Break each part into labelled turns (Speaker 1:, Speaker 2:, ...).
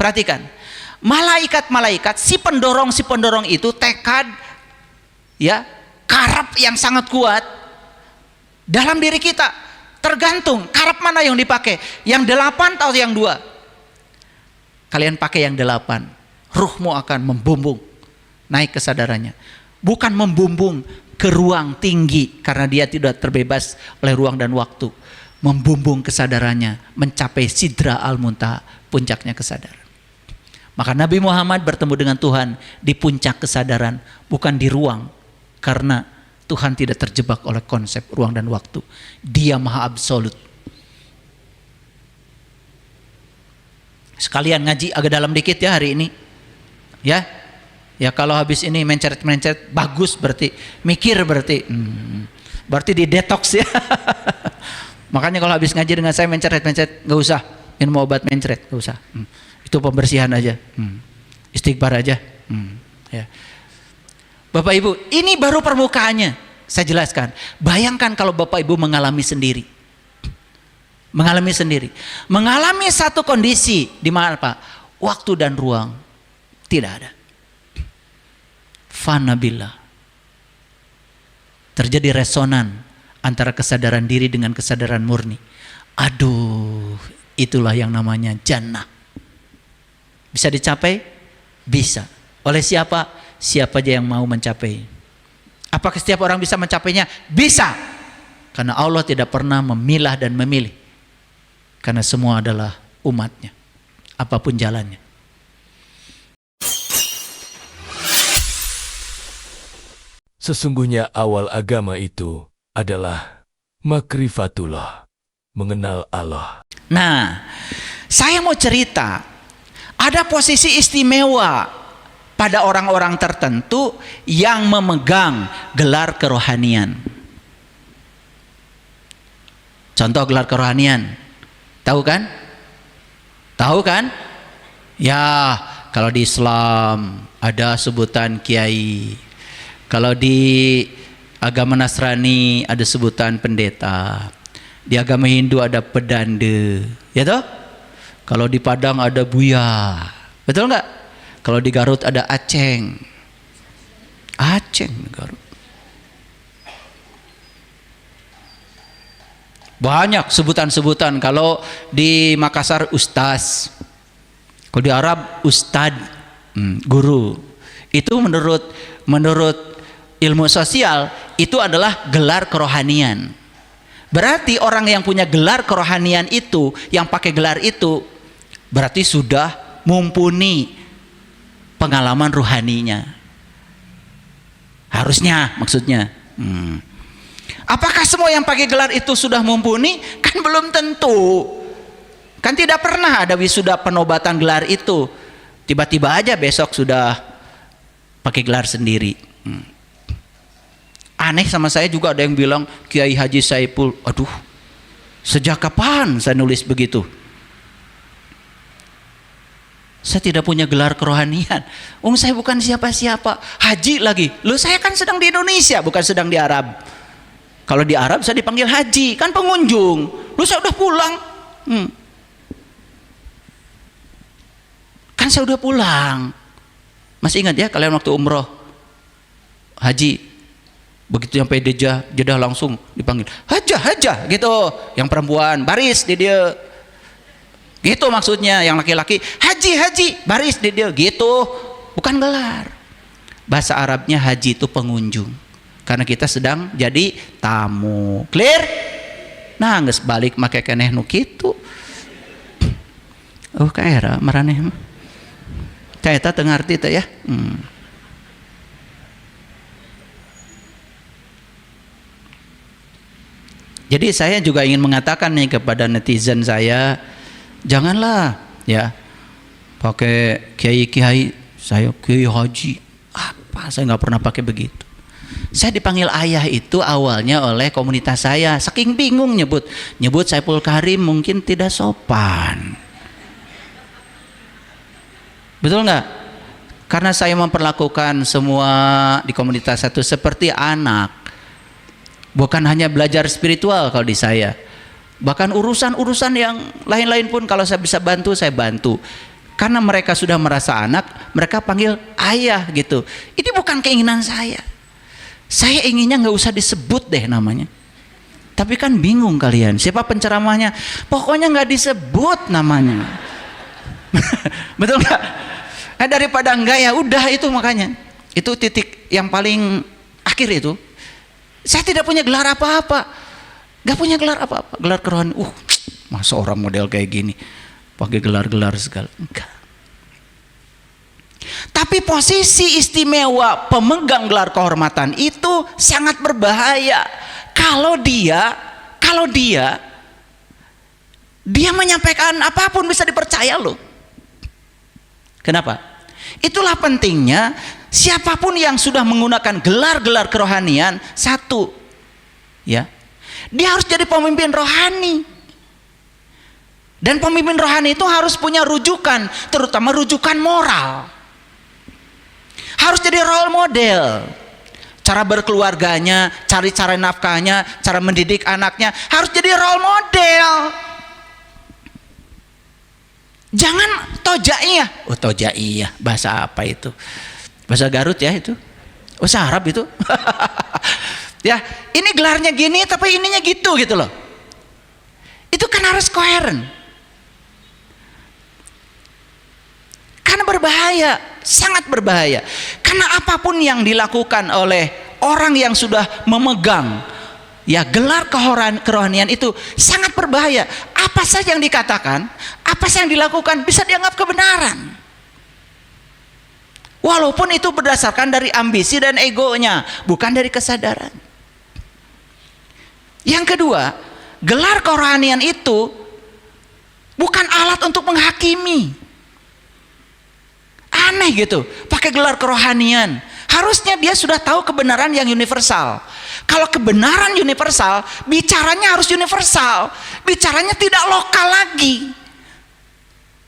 Speaker 1: Perhatikan, malaikat-malaikat, si pendorong itu tekad, ya, karab yang sangat kuat dalam diri kita. Tergantung karab mana yang dipakai, yang 8 atau yang 2. Kalian pakai yang 8, ruhmu akan membumbung naik kesadarannya, bukan membumbung ke ruang tinggi karena dia tidak terbebas oleh ruang dan waktu, membumbung kesadarannya mencapai sidra al-muntaha, puncaknya kesadaran. Maka Nabi Muhammad bertemu dengan Tuhan di puncak kesadaran, bukan di ruang, karena Tuhan tidak terjebak oleh konsep ruang dan waktu. Dia maha absolut. Sekalian ngaji agak dalam dikit ya hari ini. Ya, ya kalau habis ini mencret-mencret bagus berarti, mikir berarti, berarti di detox ya. Makanya kalau habis ngaji dengan saya mencret-mencret, nggak usah minum obat mencret, nggak usah. Itu pembersihan aja, istighfar aja. Ya. Bapak Ibu, ini baru permukaannya. Saya jelaskan. Bayangkan kalau Bapak Ibu mengalami sendiri, mengalami satu kondisi di mana Pak, waktu dan ruang tidak ada. Fana billah. Terjadi resonan antara kesadaran diri dengan kesadaran murni. Aduh, itulah yang namanya jannah. Bisa dicapai? Bisa. Oleh siapa? Siapa aja yang mau mencapai. Apakah setiap orang bisa mencapainya? Bisa. Karena Allah tidak pernah memilah dan memilih. Karena semua adalah umatnya. Apapun jalannya.
Speaker 2: Sesungguhnya awal agama itu adalah makrifatullah, mengenal Allah.
Speaker 1: Nah, saya mau cerita. Ada posisi istimewa pada orang-orang tertentu yang memegang gelar kerohanian. Contoh gelar kerohanian, tahu kan? Tahu kan? Ya, kalau di Islam ada sebutan kiai. Kalau di agama Nasrani ada sebutan pendeta. Di agama Hindu ada pedande, ya toh? Kalau di Padang ada Buya, betul nggak? Kalau di Garut ada Aceng, Garut. Banyak sebutan-sebutan. Kalau di Makassar Ustaz, kalau di Arab Ustad, guru. Itu menurut ilmu sosial itu adalah gelar kerohanian. Berarti orang yang punya gelar kerohanian itu, yang pakai gelar itu, berarti sudah mumpuni pengalaman ruhaninya. Harusnya, maksudnya. Apakah semua yang pakai gelar itu sudah mumpuni? Kan belum tentu. Kan tidak pernah ada wisuda penobatan gelar itu. Tiba-tiba aja besok sudah pakai gelar sendiri. Aneh sama saya juga ada yang bilang Kiai Haji Saipul. Aduh, sejak kapan saya nulis begitu? Saya tidak punya gelar kerohanian. Saya bukan siapa-siapa. Haji lagi. Loh, saya kan sedang di Indonesia, bukan sedang di Arab. Kalau di Arab saya dipanggil haji, kan pengunjung. Loh, saya udah pulang. Kan saya udah pulang. Masih ingat ya kalian waktu umroh haji, begitu sampai Jeddah langsung dipanggil hajah gitu. Yang perempuan baris di dia. Gitu maksudnya. Yang laki-laki haji baris di dia gitu. Bukan gelar. Bahasa Arabnya haji itu pengunjung. Karena kita sedang jadi tamu. Clear? Nah, geus balik make keneh nu kitu. Oh, kaera maraneh. Tah eta teu ngarti teh ya. Jadi saya juga ingin mengatakan nih kepada netizen saya, janganlah ya pakai kiai, saya kiai haji. Apa? Saya nggak pernah pakai begitu. Saya dipanggil ayah itu awalnya oleh komunitas saya. Saking bingung nyebut Saipul Karim mungkin tidak sopan. Betul nggak? Karena saya memperlakukan semua di komunitas satu seperti anak. Bukan hanya belajar spiritual kalau di saya. Bahkan urusan-urusan yang lain-lain pun kalau saya bisa bantu, saya bantu. Karena mereka sudah merasa anak, mereka panggil ayah gitu. Ini bukan keinginan saya. Saya inginnya nggak usah disebut deh namanya. Tapi kan bingung kalian, siapa penceramahnya? Pokoknya nggak disebut namanya. Betul nggak? Nah, daripada enggak ya udah itu makanya. Itu titik yang paling akhir itu. Saya tidak punya gelar apa-apa. Nggak punya gelar apa-apa. Gelar kerohanian. Masa orang model kayak gini pakai gelar-gelar segala. Enggak. Tapi posisi istimewa pemegang gelar kehormatan itu sangat berbahaya. Kalau dia menyampaikan apapun bisa dipercaya loh. Kenapa? Itulah pentingnya siapapun yang sudah menggunakan gelar-gelar kerohanian, satu, ya, dia harus jadi pemimpin rohani. Dan pemimpin rohani itu harus punya rujukan, terutama rujukan moral. Harus jadi role model. Cara berkeluarganya, cara nafkahnya, cara mendidik anaknya, harus jadi role model. Jangan tojaiyah. Tojaiyah, bahasa apa itu? Bahasa Garut ya itu? Bahasa Arab itu? Ya, ini gelarnya gini tapi ininya gitu loh. Itu kan harus koheren. Karena berbahaya, sangat berbahaya. Karena apapun yang dilakukan oleh orang yang sudah memegang ya gelar kerohanian itu sangat berbahaya. Apa saja yang dikatakan, apa saja yang dilakukan bisa dianggap kebenaran. Walaupun itu berdasarkan dari ambisi dan egonya, bukan dari kesadaran. Yang kedua, gelar kerohanian itu bukan alat untuk menghakimi. Aneh gitu, pakai gelar kerohanian. Harusnya dia sudah tahu kebenaran yang universal. Kalau kebenaran universal, bicaranya harus universal. Bicaranya tidak lokal lagi.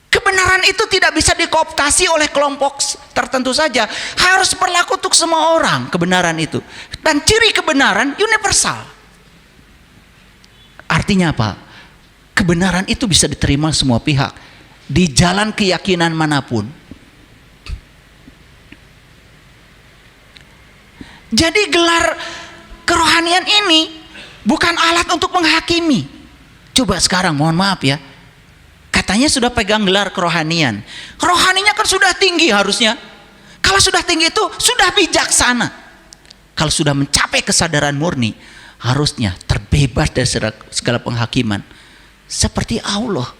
Speaker 1: Kebenaran itu tidak bisa dikooptasi oleh kelompok tertentu saja. Harus berlaku untuk semua orang kebenaran itu. Dan ciri kebenaran universal. Artinya apa? Kebenaran itu bisa diterima semua pihak. Di jalan keyakinan manapun. Jadi gelar kerohanian ini bukan alat untuk menghakimi. Coba sekarang mohon maaf ya, katanya sudah pegang gelar kerohanian. Rohaninya kan sudah tinggi harusnya. Kalau sudah tinggi itu sudah bijaksana. Kalau sudah mencapai kesadaran murni, harusnya terbebas dari segala penghakiman. Seperti Allah.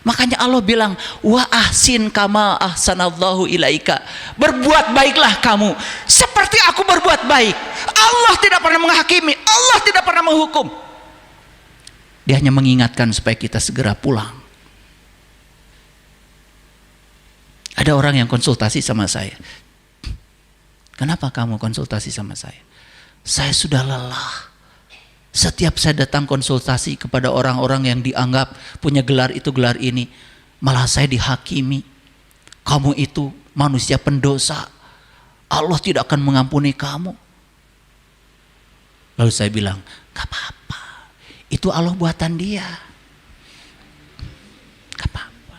Speaker 1: Makanya Allah bilang, wa ahsin kama ahsanallahu ilaika. Berbuat baiklah kamu seperti aku berbuat baik. Allah tidak pernah menghakimi, Allah tidak pernah menghukum. Dia hanya mengingatkan supaya kita segera pulang. Ada orang yang konsultasi sama saya. Kenapa kamu konsultasi sama saya? Saya sudah lelah. Setiap saya datang konsultasi kepada orang-orang yang dianggap punya gelar itu gelar ini, malah saya dihakimi. Kamu itu manusia pendosa. Allah tidak akan mengampuni kamu. Lalu saya bilang, gak apa-apa. Itu Allah buatan dia. Gak apa-apa.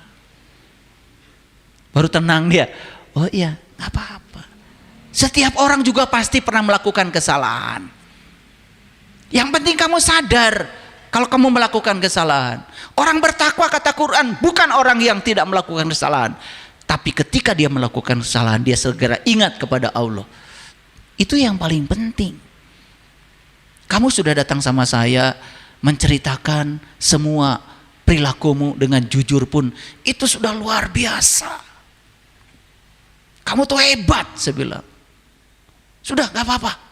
Speaker 1: Baru tenang dia. Oh iya, gak apa-apa. Setiap orang juga pasti pernah melakukan kesalahan. Yang penting kamu sadar kalau kamu melakukan kesalahan. Orang bertakwa kata Quran bukan orang yang tidak melakukan kesalahan. Tapi ketika dia melakukan kesalahan, dia segera ingat kepada Allah. Itu yang paling penting. Kamu sudah datang sama saya menceritakan semua perilakumu dengan jujur pun, itu sudah luar biasa. Kamu tuh hebat, saya bilang. Sudah gak apa-apa.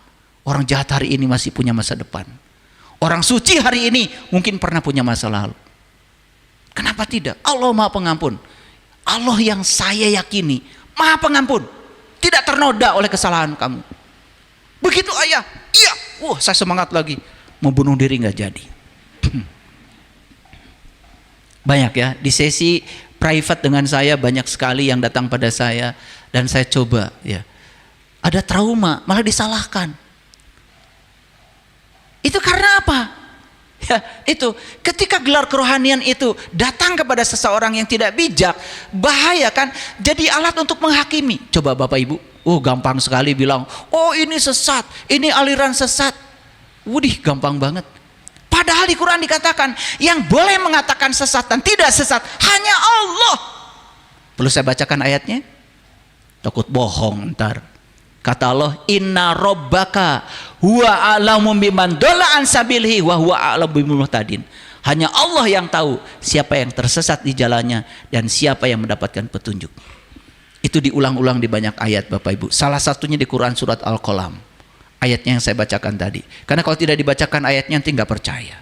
Speaker 1: Orang jahat hari ini masih punya masa depan. Orang suci hari ini mungkin pernah punya masa lalu. Kenapa tidak? Allah Maha Pengampun. Allah yang saya yakini Maha Pengampun. Tidak ternoda oleh kesalahan kamu. Begitu ayah, iya. Saya semangat lagi. Mau bunuh diri gak jadi. Banyak ya. Di sesi private dengan saya banyak sekali yang datang pada saya. Dan saya coba ya. Ada trauma, malah disalahkan. Itu karena apa? Ya, itu ketika gelar kerohanian itu datang kepada seseorang yang tidak bijak, bahaya kan, jadi alat untuk menghakimi. Coba Bapak Ibu, gampang sekali bilang, oh ini sesat, ini aliran sesat. Wudih, gampang banget. Padahal di Quran dikatakan yang boleh mengatakan sesat dan tidak sesat hanya Allah. Perlu saya bacakan ayatnya? Takut bohong ntar. Kata Allah, inna rabbaka huwa a'lamu biman dhalla an sabilihi wa huwa a'lamu bil muhtadin. Hanya Allah yang tahu siapa yang tersesat di jalannya dan siapa yang mendapatkan petunjuk. Itu diulang-ulang di banyak ayat Bapak Ibu. Salah satunya di Quran surat Al-Qalam. Ayatnya yang saya bacakan tadi. Karena kalau tidak dibacakan ayatnya nanti nggak percaya.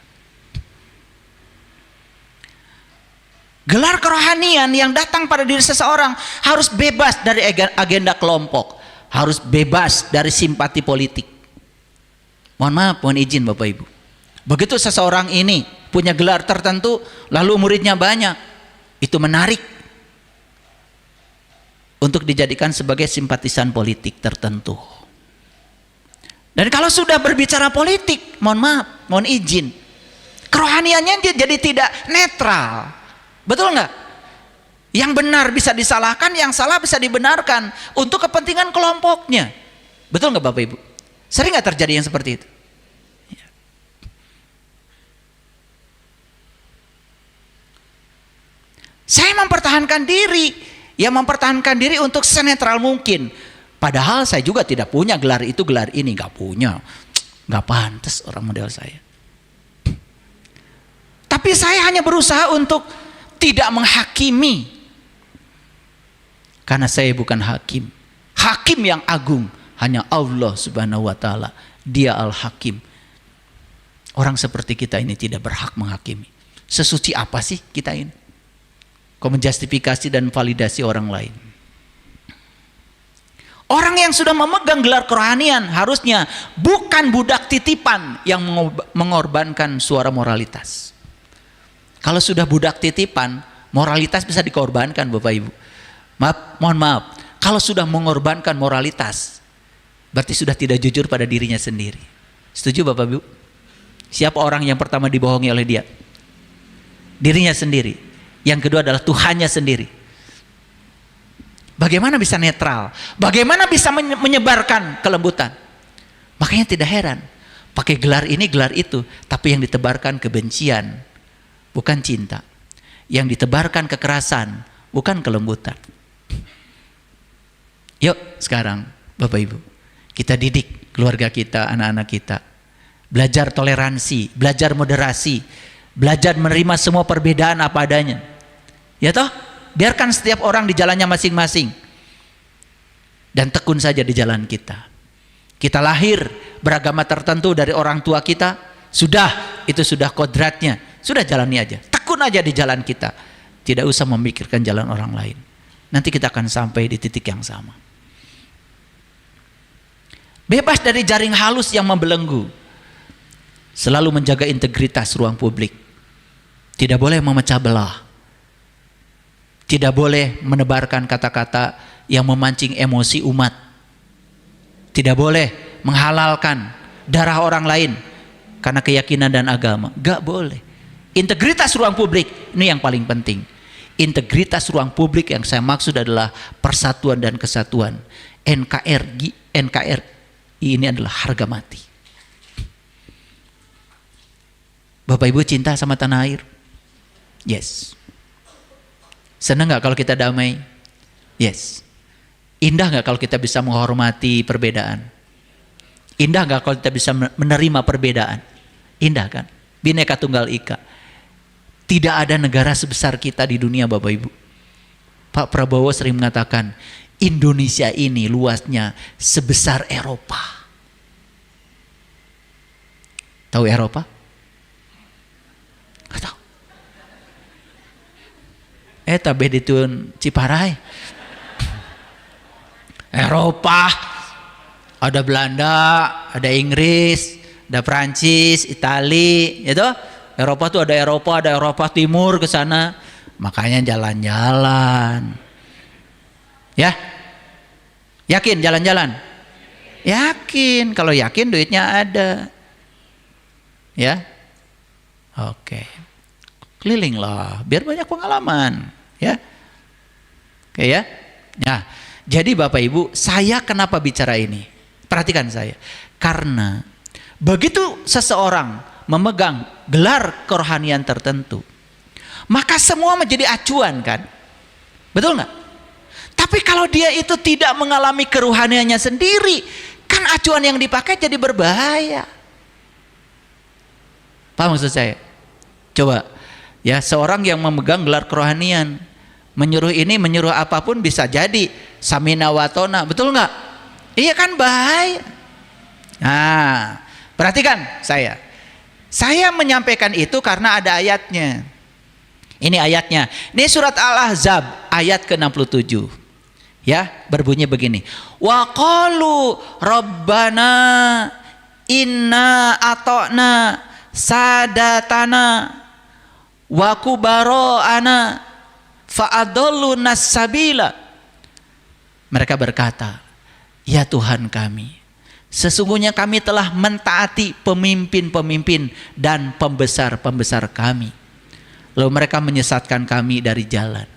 Speaker 1: Gelar kerohanian yang datang pada diri seseorang harus bebas dari agenda kelompok, harus bebas dari simpati politik. Mohon maaf, mohon izin Bapak Ibu. Begitu seseorang ini punya gelar tertentu, lalu muridnya banyak, itu menarik untuk dijadikan sebagai simpatisan politik tertentu. Dan kalau sudah berbicara politik, mohon maaf, mohon izin, kerohaniannya dia jadi tidak netral. Betul nggak? Yang benar bisa disalahkan, yang salah bisa dibenarkan untuk kepentingan kelompoknya. Betul nggak Bapak Ibu? Sering nggak terjadi yang seperti itu? Saya mempertahankan diri, ya mempertahankan diri untuk senetral mungkin. Padahal saya juga tidak punya gelar itu, gelar ini, nggak punya, nggak pantas orang model saya. Tapi saya hanya berusaha untuk tidak menghakimi, karena saya bukan hakim. Hakim yang agung hanya Allah Subhanahu wa Ta'ala. Dia Al-Hakim. Orang seperti kita ini tidak berhak menghakimi. Sesuci apa sih kita ini? Kau menjustifikasi dan validasi orang lain. Orang yang sudah memegang gelar kerohanian harusnya bukan budak titipan yang mengorbankan suara moralitas. Kalau sudah budak titipan, moralitas bisa dikorbankan Bapak Ibu. Mohon maaf, kalau sudah mengorbankan moralitas, berarti sudah tidak jujur pada dirinya sendiri. Setuju Bapak Ibu? Siapa orang yang pertama dibohongi oleh dia? Dirinya sendiri. Yang kedua adalah Tuhannya sendiri. Bagaimana bisa netral? Bagaimana bisa menyebarkan kelembutan? Makanya tidak heran, pakai gelar ini, gelar itu, tapi yang ditebarkan kebencian, bukan cinta. Yang ditebarkan kekerasan, bukan kelembutan. Yuk sekarang Bapak Ibu, kita didik keluarga kita, anak-anak kita. Belajar toleransi, belajar moderasi, belajar menerima semua perbedaan apa adanya. Ya toh? Biarkan setiap orang di jalannya masing-masing. Dan tekun saja di jalan kita. Kita lahir beragama tertentu dari orang tua kita, itu sudah kodratnya. Sudah jalani aja. Tekun aja di jalan kita. Tidak usah memikirkan jalan orang lain. Nanti kita akan sampai di titik yang sama. Bebas dari jaring halus yang membelenggu. Selalu menjaga integritas ruang publik. Tidak boleh memecah belah. Tidak boleh menebarkan kata-kata yang memancing emosi umat. Tidak boleh menghalalkan darah orang lain karena keyakinan dan agama. Gak boleh. Integritas ruang publik ini yang paling penting. Integritas ruang publik yang saya maksud adalah persatuan dan kesatuan. NKRI ini adalah harga mati. Bapak Ibu cinta sama tanah air? Yes. Senang gak kalau kita damai? Yes. Indah gak kalau kita bisa menghormati perbedaan? Indah gak kalau kita bisa menerima perbedaan? Indah kan? Bhinneka Tunggal Ika. Tidak ada negara sebesar kita di dunia Bapak Ibu. Pak Prabowo sering mengatakan, Indonesia ini luasnya sebesar Eropa. Tahu Eropa? Gak tahu. Tabeh ditun Ciparai. Eropa, ada Belanda, ada Inggris, ada Prancis, Itali, gitu. Eropa tuh ada Eropa Timur ke sana. Makanya jalan-jalan. Ya? Yakin jalan-jalan? Yakin, kalau yakin duitnya ada. Ya? Oke. Kelilinglah biar banyak pengalaman, ya. Oke ya. Nah, jadi Bapak Ibu, saya kenapa bicara ini? Perhatikan saya. Karena begitu seseorang memegang gelar kerohanian tertentu, maka semua menjadi acuan kan? Betul nggak? Tapi kalau dia itu tidak mengalami kerohaniannya sendiri, kan acuan yang dipakai jadi berbahaya. Paham maksud saya? Coba ya, seorang yang memegang gelar kerohanian, menyuruh ini menyuruh apapun bisa jadi samina watona, betul nggak? Iya kan, bahaya. Nah, perhatikan saya menyampaikan itu karena ada ayatnya. Ini ayatnya, ini surat Al-Ahzab ayat ke-67 ya, berbunyi begini, wa qalu rabbana inna ata'na sadatana wa kubara'ana fa'adalluna sabila. Mereka berkata, ya Tuhan kami, sesungguhnya kami telah mentaati pemimpin-pemimpin dan pembesar-pembesar kami, lalu mereka menyesatkan kami dari jalan.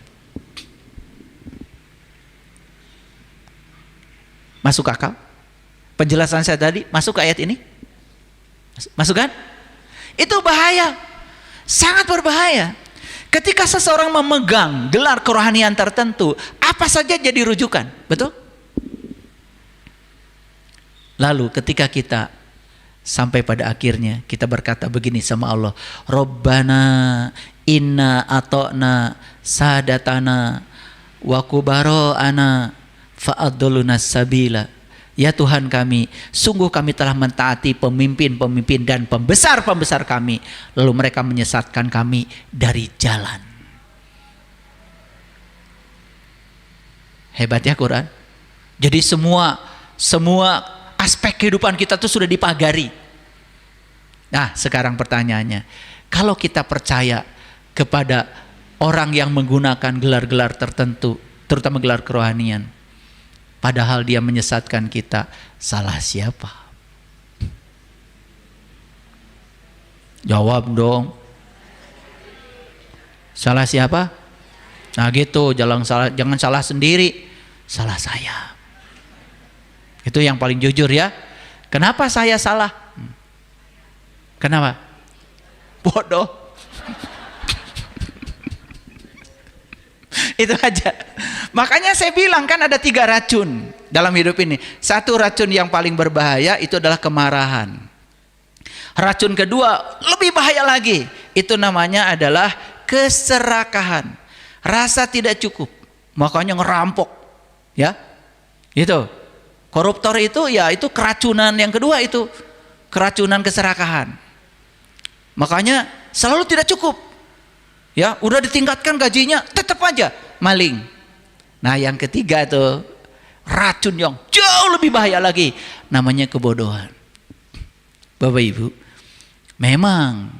Speaker 1: Masuk akal? Penjelasan saya tadi masuk ke ayat ini? Masuk kan? Itu bahaya, sangat berbahaya. Ketika seseorang memegang gelar kerohanian tertentu, apa saja jadi rujukan, betul? Lalu ketika kita sampai pada akhirnya kita berkata begini sama Allah, Rabbana inna ata'na sadatana wa kubara'ana fa'adalluna sabila. Ya Tuhan kami, sungguh kami telah mentaati pemimpin-pemimpin dan pembesar-pembesar kami, lalu mereka menyesatkan kami dari jalan. Hebat ya Quran. Jadi semua aspek kehidupan kita itu sudah dipagari. Nah, sekarang pertanyaannya, kalau kita percaya kepada orang yang menggunakan gelar-gelar tertentu, terutama gelar kerohanian, padahal dia menyesatkan kita, salah siapa? Jawab dong. Salah siapa? Nah gitu, jangan salah sendiri. Salah saya. Itu yang paling jujur ya. Kenapa saya salah? Kenapa? Bodoh. Itu aja. Makanya saya bilang kan ada 3 racun dalam hidup ini. Satu racun yang paling berbahaya itu adalah kemarahan. Racun kedua lebih bahaya lagi. Itu namanya adalah keserakahan. Rasa tidak cukup, makanya ngerampok. Ya, itu. Koruptor itu ya itu keracunan yang kedua, itu keracunan keserakahan. Makanya selalu tidak cukup. Ya, udah ditingkatkan gajinya, tetap aja maling. Nah, yang ketiga itu racun yang jauh lebih bahaya lagi, namanya kebodohan. Bapak Ibu, memang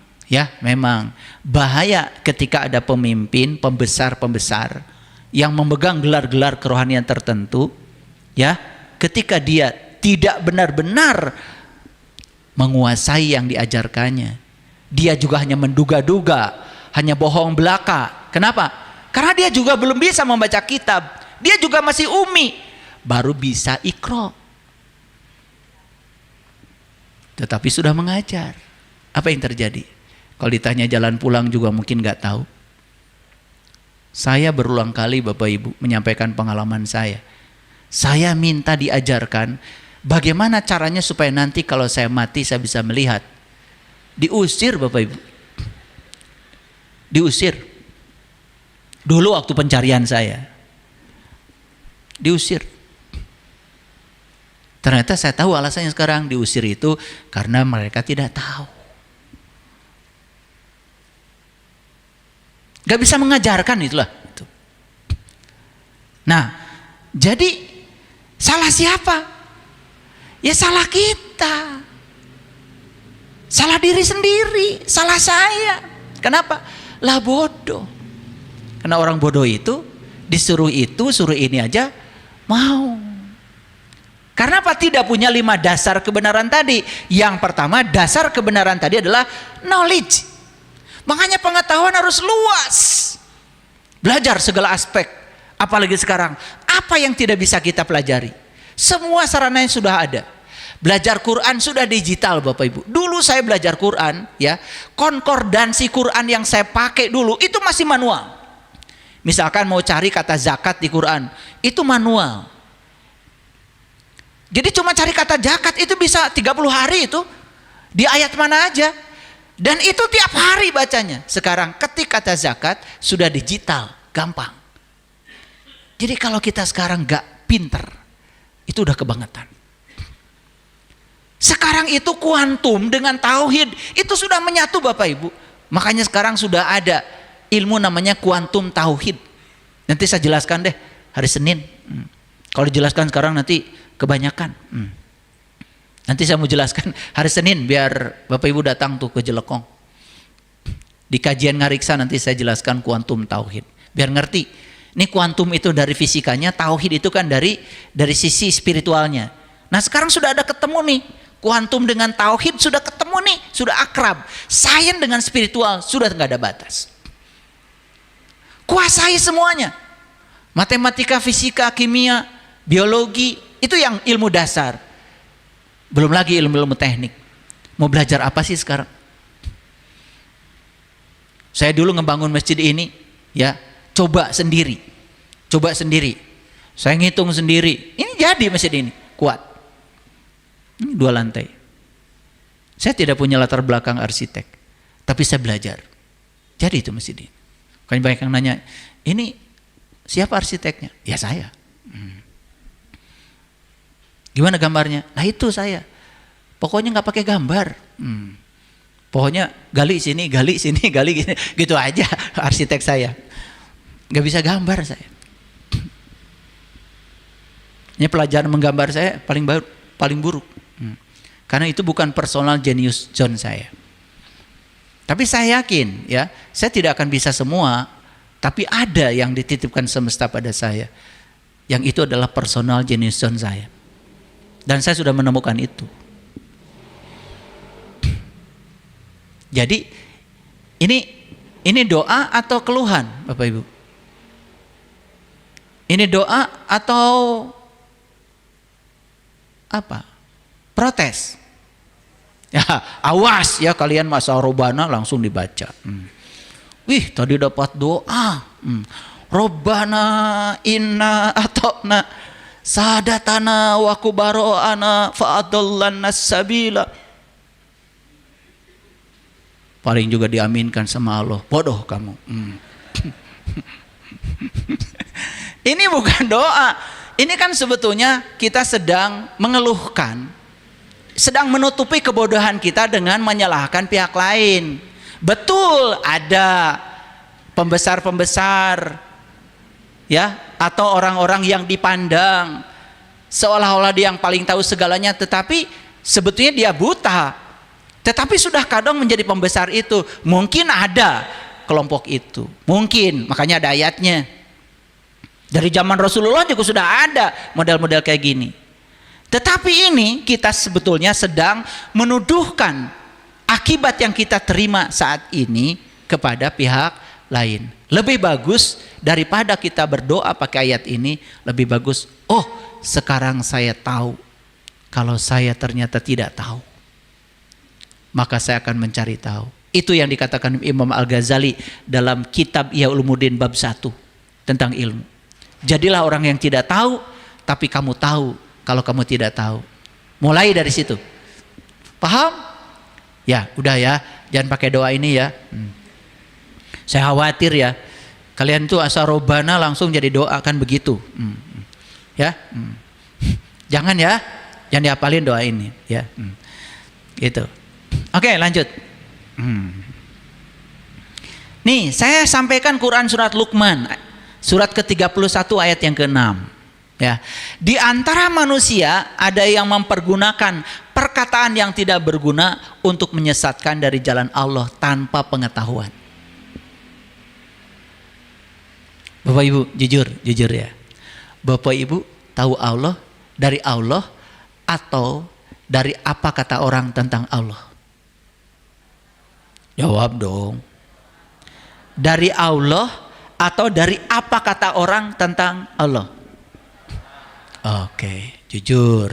Speaker 1: bahaya ketika ada pemimpin, pembesar-pembesar yang memegang gelar-gelar kerohanian tertentu, ya, ketika dia tidak benar-benar menguasai yang diajarkannya. Dia juga hanya menduga-duga, hanya bohong belaka. Kenapa? Karena dia juga belum bisa membaca kitab. Dia juga masih umi, baru bisa iqra. Tetapi sudah mengajar. Apa yang terjadi? Kalau ditanya jalan pulang juga mungkin nggak tahu. Saya berulang kali Bapak Ibu menyampaikan pengalaman saya. Saya minta diajarkan bagaimana caranya supaya nanti kalau saya mati saya bisa melihat. Diusir Bapak Ibu. Diusir. Dulu waktu pencarian saya. Diusir. Ternyata saya tahu alasannya sekarang. Diusir itu karena mereka tidak tahu. Gak bisa mengajarkan itulah. Nah, jadi salah siapa? Ya salah kita. Salah diri sendiri, salah saya. Kenapa? Lah bodoh. Karena orang bodoh itu disuruh itu, suruh ini aja mau. Karena apa? Tidak punya 5 dasar kebenaran tadi. Yang pertama, dasar kebenaran tadi adalah knowledge, Makanya pengetahuan harus luas. Belajar segala aspek. Apalagi sekarang, apa yang tidak bisa kita pelajari? Semua sarananya sudah ada. Belajar Quran sudah digital Bapak Ibu. Dulu saya belajar Quran, ya, konkordansi Quran yang saya pakai dulu itu masih manual. Misalkan mau cari kata zakat di Quran, itu manual. Jadi cuma cari kata zakat itu bisa 30 hari itu. Di ayat mana aja. Dan itu tiap hari bacanya. Sekarang ketik kata zakat sudah digital, gampang. Jadi kalau kita sekarang gak pinter, itu udah kebangetan. Sekarang itu kuantum dengan tauhid itu sudah menyatu Bapak Ibu. Makanya sekarang sudah ada ilmu namanya kuantum tauhid. Nanti saya jelaskan deh hari Senin. Kalau dijelaskan sekarang nanti kebanyakan. Nanti saya mau jelaskan hari Senin biar Bapak Ibu datang tuh ke Jelekong. Di kajian Ngariksa nanti saya jelaskan kuantum tauhid. Biar ngerti. Ini kuantum itu dari fisikanya, tauhid itu kan dari sisi spiritualnya. Nah sekarang sudah ada ketemu nih. Kuantum dengan tauhid sudah ketemu nih, sudah akrab. Sains dengan spiritual sudah nggak ada batas. Kuasai semuanya. Matematika, fisika, kimia, biologi, itu yang ilmu dasar. Belum lagi ilmu-ilmu teknik. Mau belajar apa sih sekarang? Saya dulu ngebangun masjid ini, ya, coba sendiri. Saya ngitung sendiri. Ini jadi masjid ini, kuat. Ini 2 lantai. Saya tidak punya latar belakang arsitek, tapi saya belajar. Jadi itu masjid ini. Kan banyak yang nanya, ini siapa arsiteknya? Ya saya. Gimana gambarnya? Nah itu saya. Pokoknya nggak pakai gambar. Pokoknya gali sini, gali gitu aja arsitek saya. Nggak bisa gambar saya. Ini pelajaran menggambar saya paling buruk. Karena itu bukan personal genius zone saya. Tapi saya yakin, ya, saya tidak akan bisa semua, tapi ada yang dititipkan semesta pada saya. Yang itu adalah personal genius zone saya. Dan saya sudah menemukan itu. Jadi ini doa atau keluhan, Bapak Ibu? Ini doa atau apa? Protes. Ya, awas ya kalian masa robana langsung dibaca. Wih, tadi dapat doa. Robbana inna atokna sadatana wa kubaro'ana fa'adallanna sabila. Paling juga diaminkan sama Allah. Bodoh kamu. Ini bukan doa. Ini kan sebetulnya kita sedang mengeluhkan, sedang menutupi kebodohan kita dengan menyalahkan pihak lain. Betul ada pembesar-pembesar, ya, atau orang-orang yang dipandang seolah-olah dia yang paling tahu segalanya, tetapi sebetulnya dia buta. Tetapi sudah kadang menjadi pembesar itu. Mungkin ada kelompok itu. Mungkin, makanya ada ayatnya. Dari zaman Rasulullah juga sudah ada model-model kayak gini. Tetapi ini kita sebetulnya sedang menuduhkan akibat yang kita terima saat ini kepada pihak lain. Lebih bagus daripada kita berdoa pakai ayat ini, lebih bagus, oh sekarang saya tahu kalau saya ternyata tidak tahu. Maka saya akan mencari tahu. Itu yang dikatakan Imam Al-Ghazali dalam kitab Ihya Ulumuddin bab 1 tentang ilmu. Jadilah orang yang tidak tahu, tapi kamu tahu kalau kamu tidak tahu. Mulai dari situ. Paham? Ya, udah ya. Jangan pakai doa ini ya. Saya khawatir ya. Kalian tuh asal robana langsung jadi doa kan begitu. Ya. Jangan ya. Jangan dihafalin doa ini ya. Gitu. Oke, lanjut. Nih, saya sampaikan Quran surat Luqman. Surat ke-31 ayat yang ke-6. Ya. Di antara manusia ada yang mempergunakan perkataan yang tidak berguna untuk menyesatkan dari jalan Allah tanpa pengetahuan. Bapak Ibu, jujur ya. Bapak Ibu tahu Allah dari Allah atau dari apa kata orang tentang Allah? Jawab dong. Dari Allah atau dari apa kata orang tentang Allah? Oke, jujur.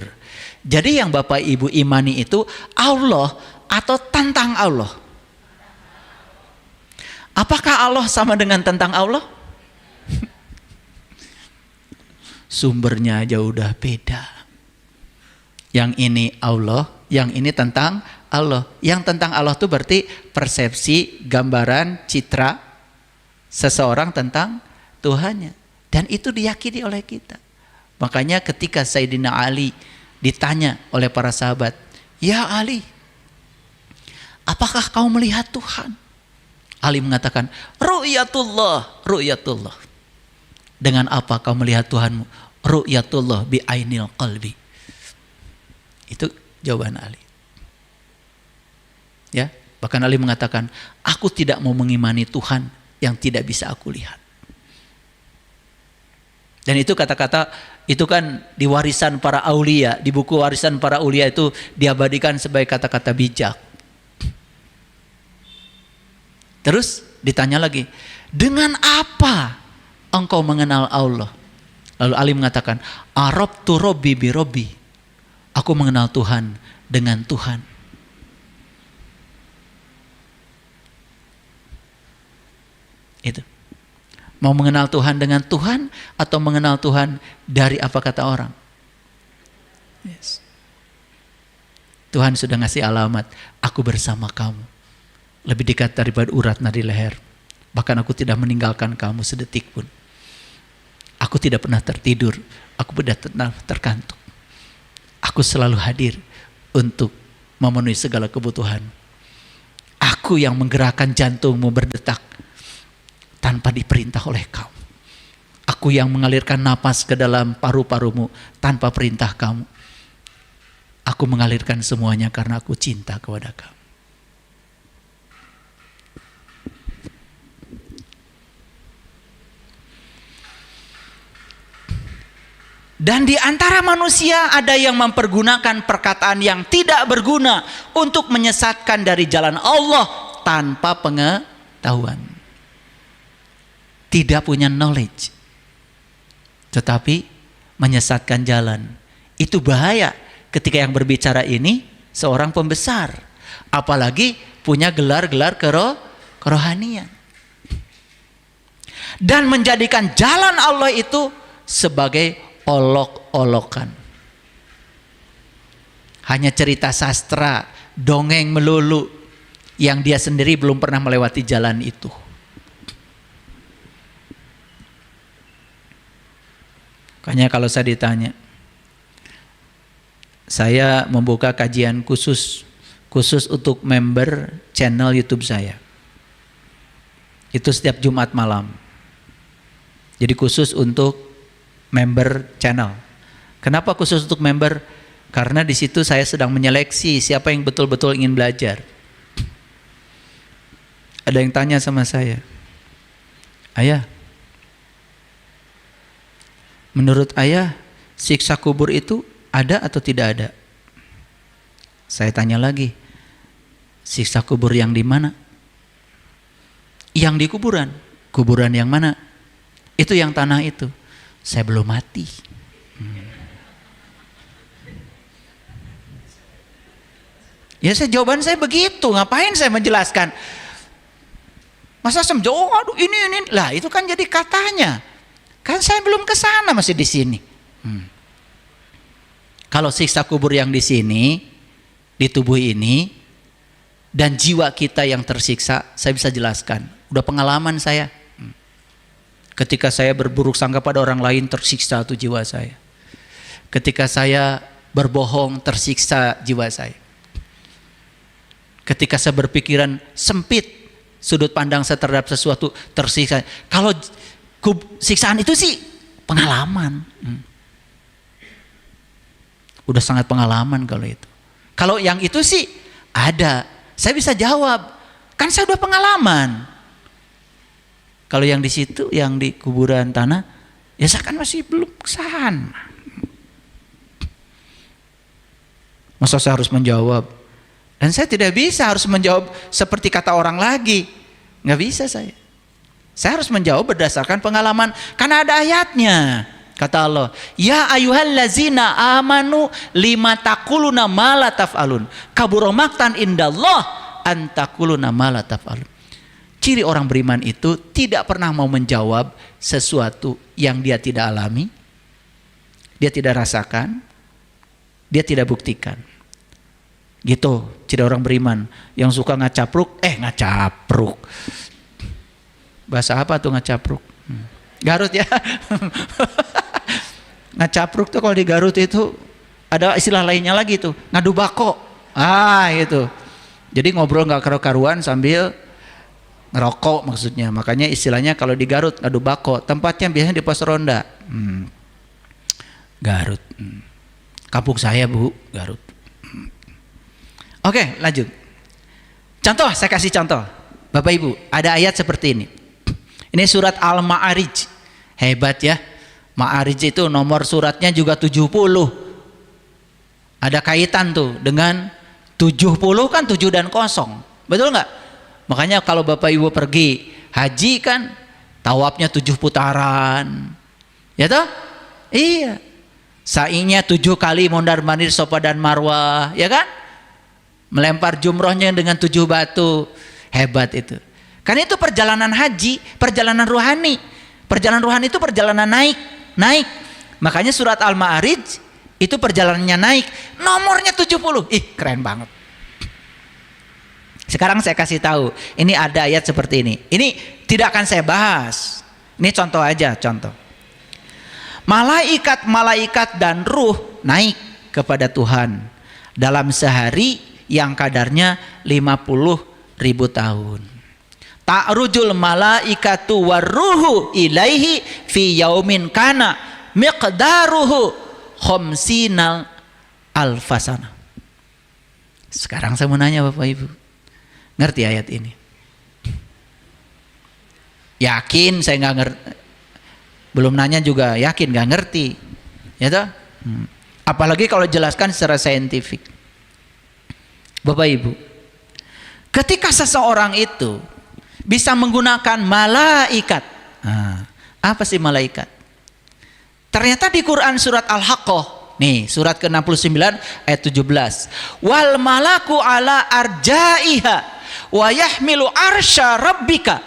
Speaker 1: Jadi yang Bapak Ibu imani itu Allah atau tentang Allah? Apakah Allah sama dengan tentang Allah? Sumbernya aja udah beda. Yang ini Allah, yang ini tentang Allah. Yang tentang Allah itu berarti persepsi, gambaran, citra seseorang tentang Tuhannya. Dan itu diyakini oleh kita. Makanya ketika Sayyidina Ali ditanya oleh para sahabat, "Ya Ali, apakah kau melihat Tuhan?" Ali mengatakan, "Ru'yatullah, ru'yatullah." Dengan apa kau melihat Tuhanmu? Ru'yatullah bi ainil qalbi. Itu jawaban Ali. Ya, bahkan Ali mengatakan, "Aku tidak mau mengimani Tuhan yang tidak bisa aku lihat." Dan itu kata-kata itu kan di warisan para aulia, di buku warisan para aulia itu diabadikan sebagai kata-kata bijak. Terus ditanya lagi, "Dengan apa engkau mengenal Allah?" Lalu Ali mengatakan, "Arabtu Rabbi bi Rabbi." Aku mengenal Tuhan dengan Tuhan. Itu. Mau mengenal Tuhan dengan Tuhan atau mengenal Tuhan dari apa kata orang? Yes. Tuhan sudah ngasih alamat, aku bersama kamu. Lebih dekat daripada urat nadi leher. Bahkan aku tidak meninggalkan kamu sedetik pun. Aku tidak pernah tertidur, aku tidak pernah terkantuk. Aku selalu hadir untuk memenuhi segala kebutuhan. Aku yang menggerakkan jantungmu berdetak tanpa diperintah oleh kamu. Aku yang mengalirkan napas ke dalam paru-parumu tanpa perintah kamu. Aku mengalirkan semuanya karena aku cinta kepada kamu. Dan di antara manusia ada yang mempergunakan perkataan yang tidak berguna untuk menyesatkan dari jalan Allah tanpa pengetahuan. Tidak punya knowledge. Tetapi menyesatkan jalan. Itu bahaya ketika yang berbicara ini seorang pembesar. Apalagi punya gelar-gelar kerohanian. Dan menjadikan jalan Allah itu sebagai olok-olokan. Hanya cerita sastra, dongeng melulu yang dia sendiri belum pernah melewati jalan itu. Makanya kalau saya ditanya, saya membuka kajian khusus untuk member channel YouTube saya. Itu setiap Jumat malam. Jadi khusus untuk member channel. Kenapa khusus untuk member? Karena di situ saya sedang menyeleksi siapa yang betul-betul ingin belajar. Ada yang tanya sama saya, "Ayah, menurut ayah siksa kubur itu ada atau tidak ada?" Saya tanya lagi, "Siksa kubur yang di mana?" "Yang di kuburan." "Kuburan yang mana?" "Itu yang tanah itu." "Saya belum mati." Ya jawaban saya begitu. Ngapain saya menjelaskan? Masa saya menjawab, aduh ini. Lah itu kan jadi katanya. Kan saya belum ke sana, masih di sini. Kalau siksa kubur yang di sini, di tubuh ini, dan jiwa kita yang tersiksa, saya bisa jelaskan. Udah pengalaman saya. Ketika saya berburuk sangka pada orang lain, tersiksa tuh jiwa saya. Ketika saya berbohong, tersiksa jiwa saya. Ketika saya berpikiran sempit, sudut pandang saya terhadap sesuatu, tersiksa. Kalau siksaan itu sih pengalaman. Udah sangat pengalaman kalau itu. Kalau yang itu sih ada. Saya bisa jawab. Kan saya udah pengalaman. Kalau yang di situ, yang di kuburan tanah, ya saya kan masih belum kesana. Masa saya harus menjawab? Dan saya tidak bisa harus menjawab seperti kata orang lagi. Nggak bisa saya. Saya harus menjawab berdasarkan pengalaman, karena ada ayatnya. Kata Allah, ya ayyuhallazina amanu lima taquluna ma la taf'alun. Kabura maqtan indallah an taquluna ma la taf'alun. Ciri orang beriman itu tidak pernah mau menjawab sesuatu yang dia tidak alami, dia tidak rasakan, dia tidak buktikan. Gitu ciri orang beriman. Yang suka ngacapruk, ngacapruk. Bahasa apa tuh ngacapruk? Garut ya. Ngacapruk tuh kalau di Garut itu ada istilah lainnya lagi tuh, ngadu bako. Gitu. Jadi ngobrol nggak karu-karuan sambil ngerokok maksudnya. Makanya istilahnya kalau di Garut ngadu bako. Tempatnya biasanya di pos ronda. Garut. Kampung saya Bu, Garut. Oke, lanjut. Contoh, saya kasih contoh. Bapak Ibu, ada ayat seperti ini. Ini surat Al-Ma'arij. Hebat ya. Ma'arij itu nomor suratnya juga 70. Ada kaitan tuh dengan 70 kan 7 dan 0. Betul nggak? Makanya kalau Bapak Ibu pergi haji kan tawafnya 7 putaran. Ya toh? Iya. Sa'inya 7 kali mondar-mandir Safa dan Marwah, ya kan? Melempar jumrohnya dengan 7 batu. Hebat itu. Karena itu perjalanan haji, perjalanan rohani. Perjalanan rohani itu perjalanan naik. Makanya surat Al-Ma'arij itu perjalanannya naik. Nomornya 70. Keren banget. Sekarang saya kasih tahu. Ini ada ayat seperti ini. Ini tidak akan saya bahas. Ini contoh aja, contoh. Malaikat dan ruh naik kepada Tuhan dalam sehari yang kadarnya 50.000 tahun. Ta'rujul malaikatu warruhu ilaihi fi yaumin kana miqdaruhu khamsina alfasana. Sekarang saya mau nanya Bapak Ibu, ngerti ayat ini? Yakin saya nggak ngerti? Belum nanya juga yakin nggak ngerti, ya toh? Apalagi kalau jelaskan secara saintifik. Bapak Ibu, ketika seseorang itu bisa menggunakan malaikat. Apa sih malaikat? Ternyata di Quran surat Al-Haqqah, nih surat ke-69 ayat 17. Wal malaku ala arjaiha wa yahmilu arsya rabbika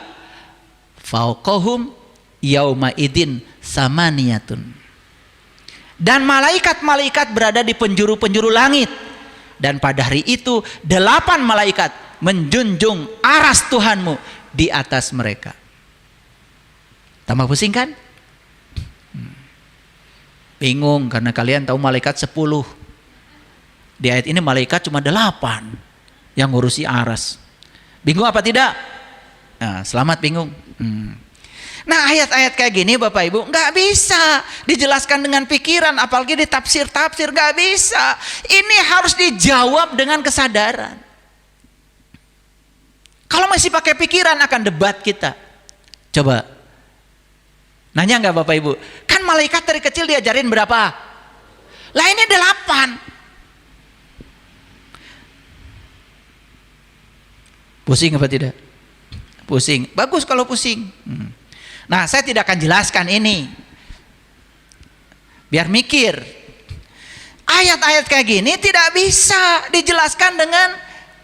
Speaker 1: fauqahum yauma idin samaniyatun. Dan malaikat-malaikat berada di penjuru-penjuru langit. Dan pada hari itu 8 malaikat menjunjung aras Tuhanmu di atas mereka. Tambah pusing kan? Bingung karena kalian tahu malaikat 10. Di ayat ini malaikat cuma 8 yang ngurusi aras. Bingung apa tidak? Nah, selamat bingung. Nah, ayat-ayat kayak gini Bapak Ibu nggak bisa dijelaskan dengan pikiran, apalagi ditafsir-tafsir, nggak bisa. Ini harus dijawab dengan kesadaran. Kalau masih pakai pikiran akan debat kita. Coba nanya nggak Bapak Ibu? Kan malaikat dari kecil diajarin berapa? Lah ini 8. Pusing apa tidak? Pusing. Bagus kalau pusing. Nah, saya tidak akan jelaskan ini. Biar mikir. Ayat-ayat kayak gini tidak bisa dijelaskan dengan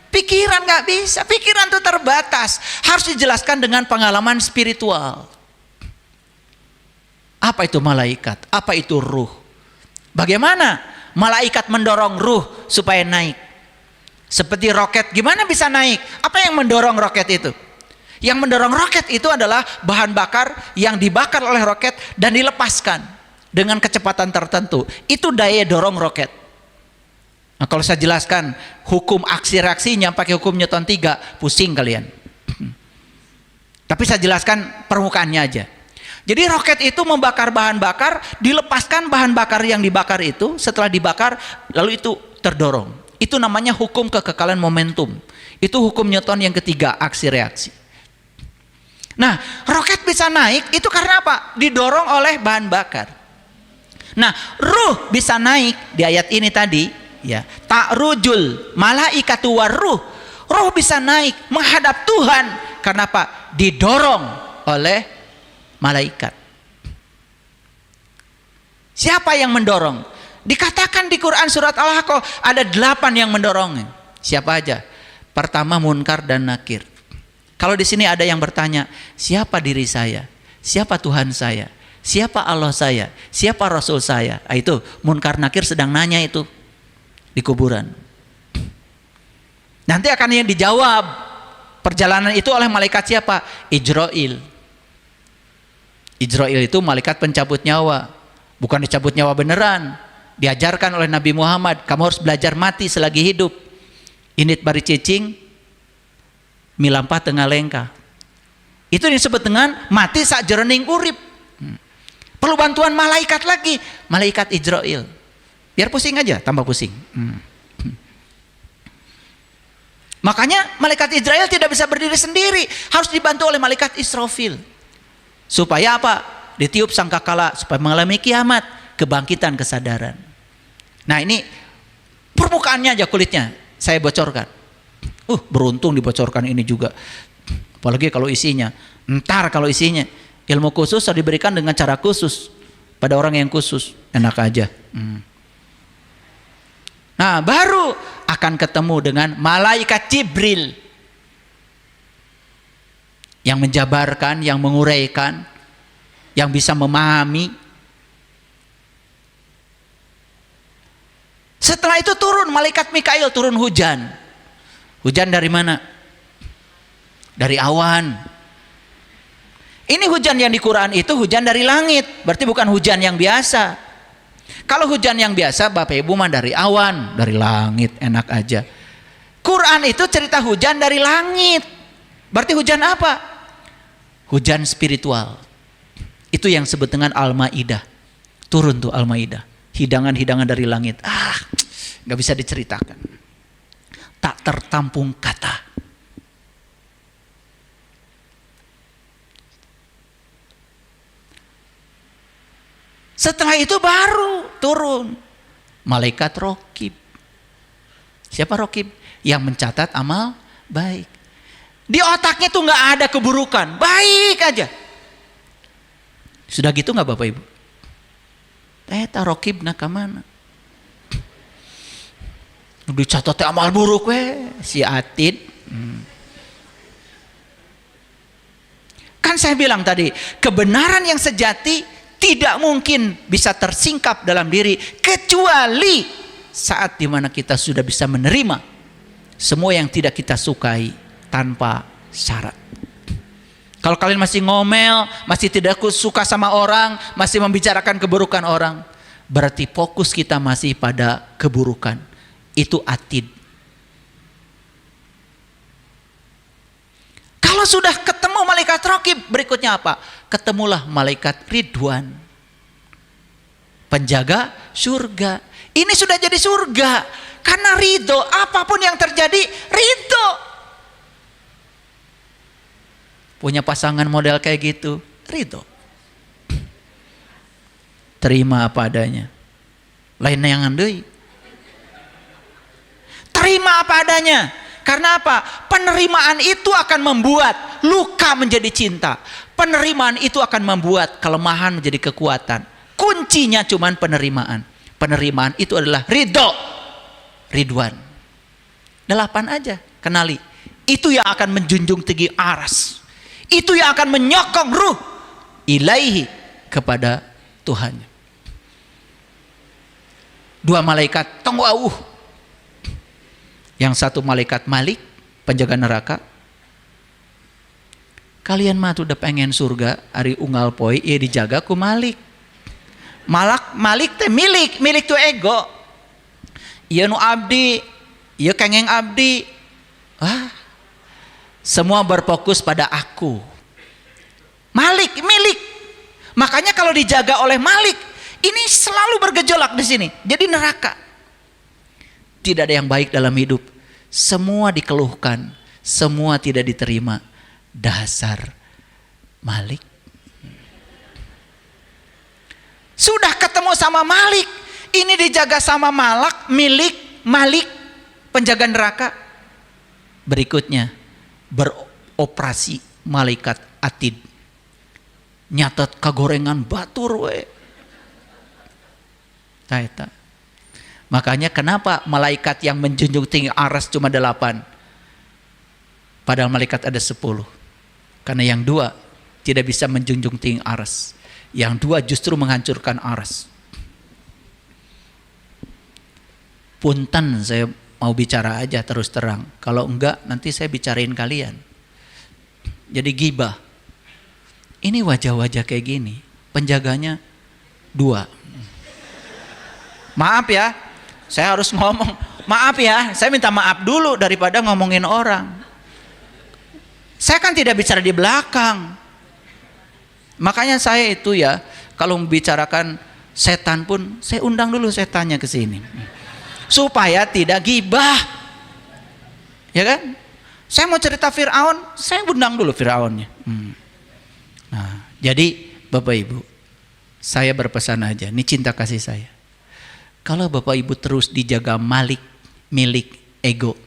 Speaker 1: pikiran, nggak bisa. Pikiran itu terbatas. Harus dijelaskan dengan pengalaman spiritual. Apa itu malaikat? Apa itu ruh? Bagaimana malaikat mendorong ruh supaya naik? Seperti roket, gimana bisa naik? Apa yang mendorong roket itu? Yang mendorong roket itu adalah bahan bakar yang dibakar oleh roket dan dilepaskan dengan kecepatan tertentu. Itu daya dorong roket. Nah, kalau saya jelaskan hukum aksi reaksinya pakai hukum Newton 3, pusing kalian. Tapi saya jelaskan permukaannya aja. Jadi roket itu membakar bahan bakar, dilepaskan bahan bakar yang dibakar itu, setelah dibakar lalu itu terdorong. Itu namanya hukum kekekalan momentum. Itu hukum Newton yang ketiga, aksi reaksi. Nah, roket bisa naik itu karena apa? Didorong oleh bahan bakar. Nah, ruh bisa naik di ayat ini tadi, ya. Ta'rujul malaikatu warruh. Ruh bisa naik menghadap Tuhan karena apa? Didorong oleh malaikat. Siapa yang mendorong? Dikatakan di Quran surat Al-Haqqah ada 8 yang mendorongnya. Siapa aja? Pertama, Munkar dan Nakir. Kalau di sini ada yang bertanya, siapa diri saya? Siapa Tuhan saya? Siapa Allah saya? Siapa Rasul saya? Itu Munkar Nakir sedang nanya itu di kuburan. Nanti akan yang dijawab perjalanan itu oleh malaikat siapa? Ijrail. Ijrail itu malaikat pencabut nyawa. Bukan dicabut nyawa beneran. Diajarkan oleh Nabi Muhammad, kamu harus belajar mati selagi hidup. Init bari cicing, milampah tengah lengka. Itu disebut dengan mati sak jerening urip. Perlu bantuan malaikat lagi, malaikat Ijrail. Biar pusing aja, tambah pusing. Makanya malaikat Ijrail tidak bisa berdiri sendiri, harus dibantu oleh malaikat Israfil. Supaya apa? Ditiup sangkakala supaya mengalami kiamat, kebangkitan kesadaran. Nah, ini permukaannya aja kulitnya saya bocorkan. Beruntung dibocorkan ini juga. Apalagi kalau isinya. Ntar kalau isinya ilmu khusus harus diberikan dengan cara khusus pada orang yang khusus. Enak aja. Nah, baru akan ketemu dengan malaikat Jibril yang menjabarkan, yang menguraikan, yang bisa memahami. Setelah itu turun malaikat Mikail, turun hujan. Hujan dari mana? Dari awan. Ini hujan yang di Quran itu hujan dari langit, berarti bukan hujan yang biasa. Kalau hujan yang biasa Bapak Ibu mah dari awan, dari langit, enak aja. Quran itu cerita hujan dari langit. Berarti hujan apa? Hujan spiritual. Itu yang disebut dengan Al-Maidah. Turun tuh Al-Maidah. Hidangan-hidangan dari langit. Gak bisa diceritakan. Tak tertampung kata. Setelah itu baru turun malaikat Raqib. Siapa Raqib? Yang mencatat amal baik. Di otaknya tuh nggak ada keburukan, baik aja. Sudah gitu nggak Bapak Ibu? Eta Raqib nak kemana? Dicatat amal buruk si Atid. Kan saya bilang tadi, kebenaran yang sejati tidak mungkin bisa tersingkap dalam diri kecuali saat dimana kita sudah bisa menerima semua yang tidak kita sukai tanpa syarat. Kalau kalian masih ngomel, masih tidak suka sama orang, masih membicarakan keburukan orang, berarti fokus kita masih pada keburukan. Itu Atid. Kalau sudah ketemu malaikat Raqib, berikutnya apa? Ketemulah malaikat Ridwan, penjaga surga. Ini sudah jadi surga karena ridho. Apapun yang terjadi, ridho. Punya pasangan model kayak gitu, ridho. Terima apa adanya. Lain yang deui. Terima apa adanya. Karena apa? Penerimaan itu akan membuat luka menjadi cinta. Penerimaan itu akan membuat kelemahan menjadi kekuatan. Kuncinya cuman penerimaan. Penerimaan itu adalah ridho. Ridwan. 8 aja, kenali. Itu yang akan menjunjung tinggi aras. Itu yang akan menyokong ruh ilaihi kepada Tuhannya. 2 malaikat tongwauh. Yang satu malaikat Malik, penjaga neraka. Kalian mah udah pengen surga, hari unggal poe ya dijaga ku Malik. Malik teh milik tuh ego. Ieu nu abdi, ieu kengeng abdi. Semua berfokus pada aku. Malik milik. Makanya kalau dijaga oleh Malik, ini selalu bergejolak di sini. Jadi neraka. Tidak ada yang baik dalam hidup. Semua dikeluhkan, semua tidak diterima. Dasar Malik. Sudah ketemu sama Malik, ini dijaga sama Malik, penjaga neraka. Berikutnya beroperasi malaikat Atid. nyatet kagorengan batur we. Taeta. Makanya kenapa malaikat yang menjunjung tinggi aras cuma 8? Padahal malaikat ada 10. Karena yang 2 tidak bisa menjunjung tinggi aras. Yang 2 justru menghancurkan aras. Punten saya mau bicara aja terus terang. Kalau enggak nanti saya bicarain kalian. Jadi gibah. Ini wajah-wajah kayak gini. Penjaganya 2. Maaf ya. Saya harus ngomong. Maaf ya. Saya minta maaf dulu daripada ngomongin orang. Saya kan tidak bicara di belakang. Makanya saya itu ya, kalau membicarakan setan pun, saya undang dulu setannya ke sini. Supaya tidak gibah. Ya kan? Saya mau cerita Fir'aun, saya undang dulu Fir'aunnya. Nah, jadi Bapak Ibu, saya berpesan aja, ini cinta kasih saya. Kalau Bapak Ibu terus dijaga milik ego,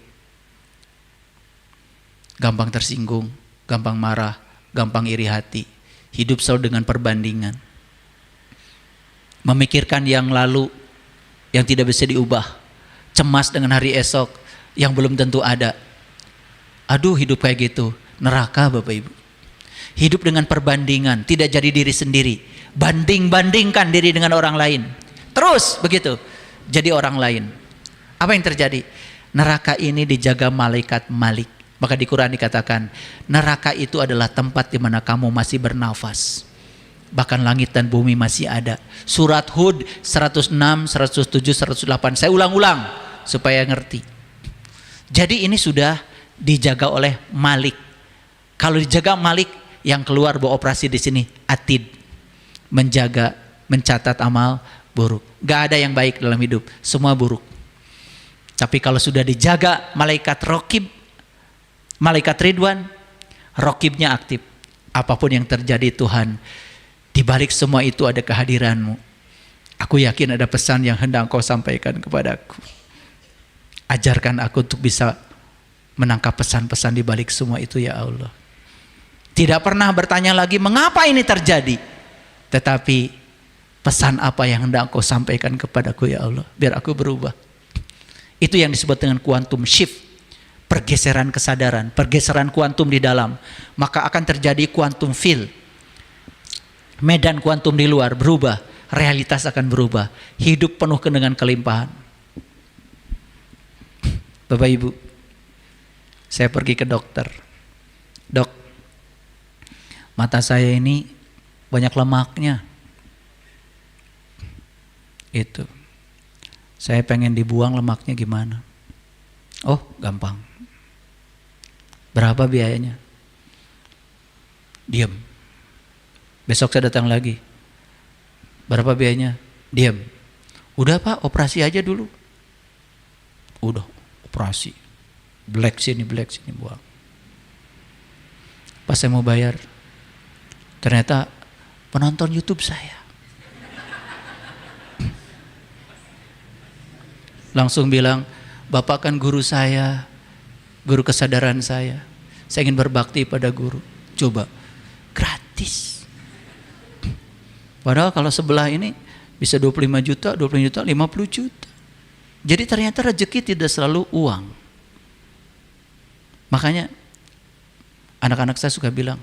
Speaker 1: gampang tersinggung, gampang marah, gampang iri hati, hidup selalu dengan perbandingan, memikirkan yang lalu yang tidak bisa diubah, cemas dengan hari esok yang belum tentu ada. Aduh, hidup kayak gitu neraka Bapak Ibu. Hidup dengan perbandingan, tidak jadi diri sendiri, bandingkan diri dengan orang lain, terus begitu jadi orang lain. Apa yang terjadi? Neraka ini dijaga malaikat Malik. Maka di Quran dikatakan, neraka itu adalah tempat di mana kamu masih bernafas. Bahkan langit dan bumi masih ada. Surat Hud 106, 107, 108. Saya ulang-ulang supaya ngerti. Jadi ini sudah dijaga oleh Malik. Kalau dijaga Malik, yang keluar beroperasi di sini Atid. Menjaga, mencatat amal buruk. Gak ada yang baik dalam hidup, semua buruk. Tapi kalau sudah dijaga malaikat Raqib, malaikat Ridwan, Raqibnya aktif. Apapun yang terjadi Tuhan, di balik semua itu ada kehadiranmu. Aku yakin ada pesan yang hendak Engkau sampaikan kepadaku. Ajarkan aku untuk bisa menangkap pesan-pesan di balik semua itu ya Allah. Tidak pernah bertanya lagi mengapa ini terjadi, tetapi pesan apa yang hendak Engkau sampaikan kepadaku ya Allah, biar aku berubah. Itu yang disebut dengan quantum shift. Pergeseran kesadaran, pergeseran kuantum di dalam, maka akan terjadi quantum field. Medan kuantum di luar berubah, realitas akan berubah, hidup penuh dengan kelimpahan. Bapak Ibu, saya pergi ke dokter. Dok, mata saya ini banyak lemaknya. Itu. Saya pengen dibuang lemaknya gimana? Oh, gampang. Berapa biayanya? Diam. Besok saya datang lagi. Berapa biayanya? Diam. Udah Pak, operasi aja dulu. Udah, operasi. Black sini buang. Pas saya mau bayar, ternyata penonton YouTube saya. Langsung bilang, Bapak kan guru saya, guru kesadaran saya. Saya ingin berbakti pada guru. Coba, gratis. Padahal kalau sebelah ini bisa 25 juta, 50 juta. Jadi ternyata rezeki tidak selalu uang. Makanya anak-anak saya suka bilang,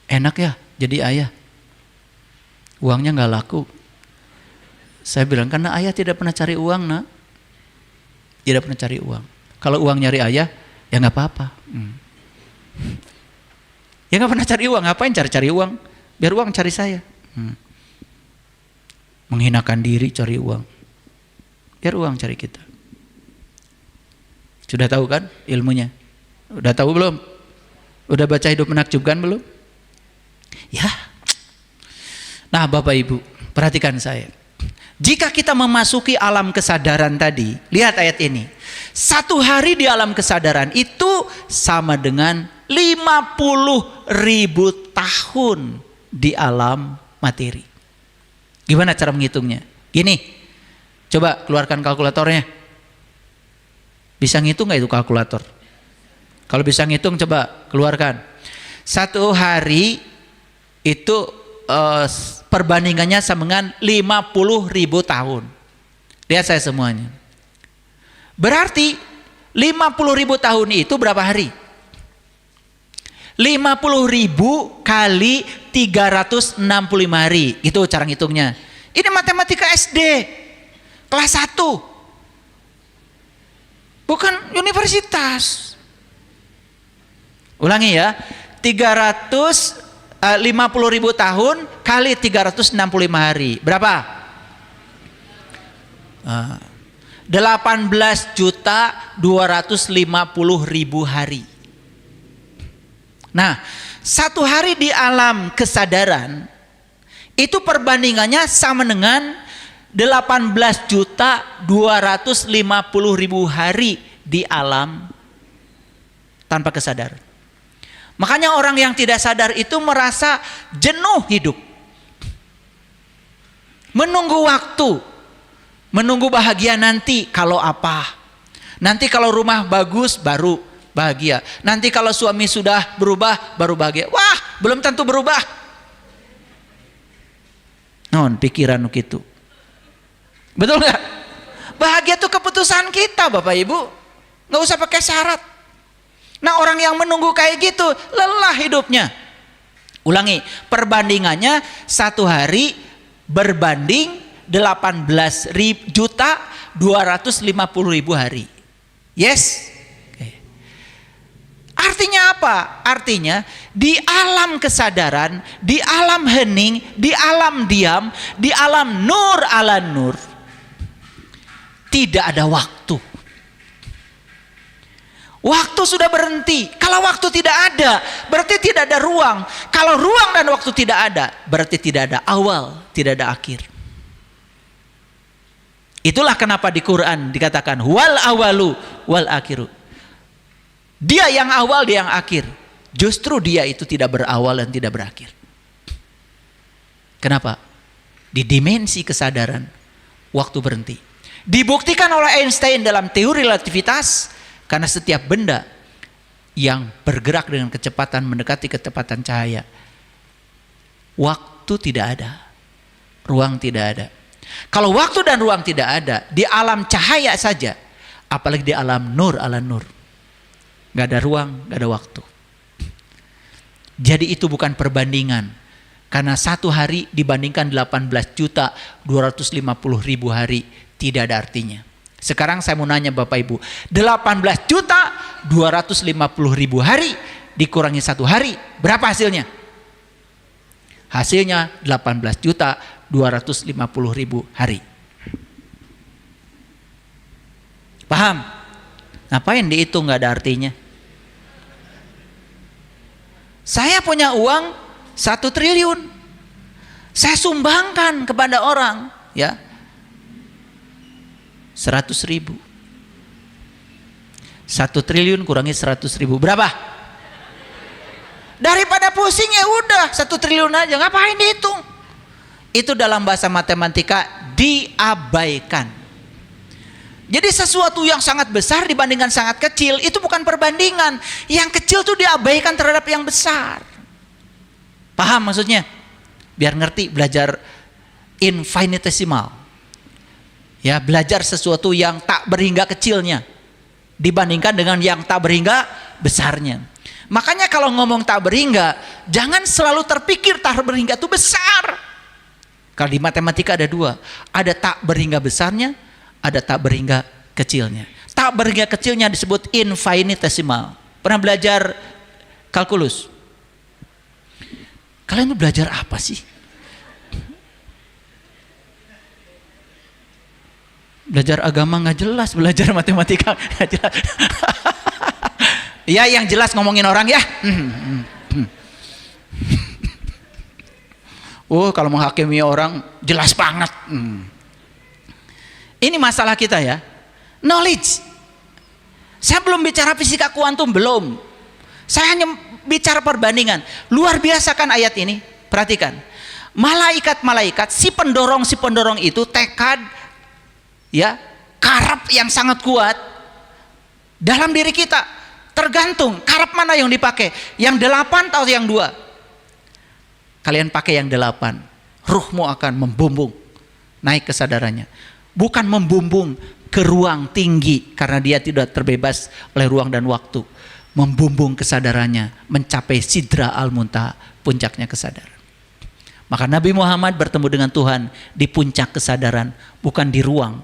Speaker 1: enak ya jadi ayah. Uangnya gak laku. Saya bilang, karena ayah tidak pernah cari uang nak. Tidak pernah cari uang. Kalau uang nyari ayah, ya gak apa-apa. Ya gak pernah cari uang, ngapain cari-cari uang? Biar uang cari saya. Menghinakan diri cari uang. Biar uang cari kita. Sudah tahu kan ilmunya? Udah tahu belum? Udah baca Hidup Menakjubkan belum? Ya. Nah Bapak Ibu, perhatikan saya. Jika kita memasuki alam kesadaran tadi, lihat ayat ini. 1 hari di alam kesadaran itu sama dengan 50.000 tahun di alam materi. Gimana cara menghitungnya? Gini, coba keluarkan kalkulatornya. Bisa ngitung gak itu kalkulator? Kalau bisa ngitung coba keluarkan. 1 hari Itu perbandingannya sama dengan 50.000 tahun. Lihat saya semuanya. Berarti 50.000 tahun itu berapa hari? 50.000 kali 365 hari. Itu cara ngitungnya. Ini matematika SD kelas 1. Bukan universitas. Ulangi ya. 50.000 tahun kali 365 hari. Berapa? 18.250.000 hari. Nah, satu hari di alam kesadaran itu perbandingannya sama dengan 18.250.000 hari di alam tanpa kesadaran. Makanya orang yang tidak sadar itu merasa jenuh hidup. Menunggu waktu, menunggu bahagia nanti kalau apa. Nanti kalau rumah bagus baru bahagia. Nanti kalau suami sudah berubah baru bahagia. Wah, belum tentu berubah. Non pikiran gitu. Betul nggak? Bahagia itu keputusan kita, Bapak Ibu. Nggak usah pakai syarat. Nah, orang yang menunggu kayak gitu lelah hidupnya. Ulangi, perbandingannya satu hari berbanding 18.250.000 hari. Yes? Okay. Artinya apa? Artinya di alam kesadaran, di alam hening, di alam diam, di alam nur ala nur, tidak ada waktu. Waktu sudah berhenti. Kalau waktu tidak ada, berarti tidak ada ruang. Kalau ruang dan waktu tidak ada, berarti tidak ada awal, tidak ada akhir. Itulah kenapa di Quran dikatakan wal awalu wal akhiru. Dia yang awal, dia yang akhir. Justru dia itu tidak berawal dan tidak berakhir. Kenapa? Di dimensi kesadaran, waktu berhenti. Dibuktikan oleh Einstein dalam teori relativitas. Karena setiap benda yang bergerak dengan kecepatan mendekati kecepatan cahaya, waktu tidak ada, ruang tidak ada. Kalau waktu dan ruang tidak ada, di alam cahaya saja, apalagi di alam nur ala nur, gak ada ruang, gak ada waktu. Jadi itu bukan perbandingan. Karena satu hari dibandingkan 18.250.000 hari, tidak ada artinya. Sekarang saya mau nanya Bapak Ibu, 18.250.000 hari dikurangi satu hari, berapa hasilnya? Hasilnya 18.250.000 hari. Paham? Ngapain dihitung, nggak ada artinya? Saya punya uang 1 triliun, saya sumbangkan kepada orang, ya. 100.000. 1 triliun kurangi 100.000 berapa? Daripada pusing ya udah 1 triliun aja, ngapain dihitung? Itu dalam bahasa matematika diabaikan. Jadi sesuatu yang sangat besar dibandingkan sangat kecil itu bukan perbandingan. Yang kecil tuh diabaikan terhadap yang besar. Paham maksudnya? Biar ngerti, belajar infinitesimal. Ya, belajar sesuatu yang tak berhingga kecilnya dibandingkan dengan yang tak berhingga besarnya. Makanya kalau ngomong tak berhingga, jangan selalu terpikir tak berhingga itu besar. Kalau di matematika ada dua, ada tak berhingga besarnya, ada tak berhingga kecilnya. Tak berhingga kecilnya disebut infinitesimal. Pernah belajar kalkulus? Kalian tuh belajar apa sih? Belajar agama nggak jelas, belajar matematika nggak jelas. Ya, yang jelas ngomongin orang ya. Oh, kalau menghakimi orang jelas banget. Ini masalah kita ya. Knowledge. Saya belum bicara fisika kuantum, belum. Saya hanya bicara perbandingan. Luar biasa kan ayat ini? Perhatikan. Malaikat-malaikat, si pendorong itu tekad, ya, karab yang sangat kuat dalam diri kita. Tergantung karab mana yang dipakai, yang 8 atau yang 2. kalian pakai yang 8. Ruhmu akan membumbung naik kesadarannya. Bukan membumbung ke ruang tinggi karena dia tidak terbebas oleh ruang dan waktu. Membumbung kesadarannya mencapai sidra al-muntaha, puncaknya kesadaran. Maka Nabi Muhammad bertemu dengan Tuhan di puncak kesadaran, bukan di ruang,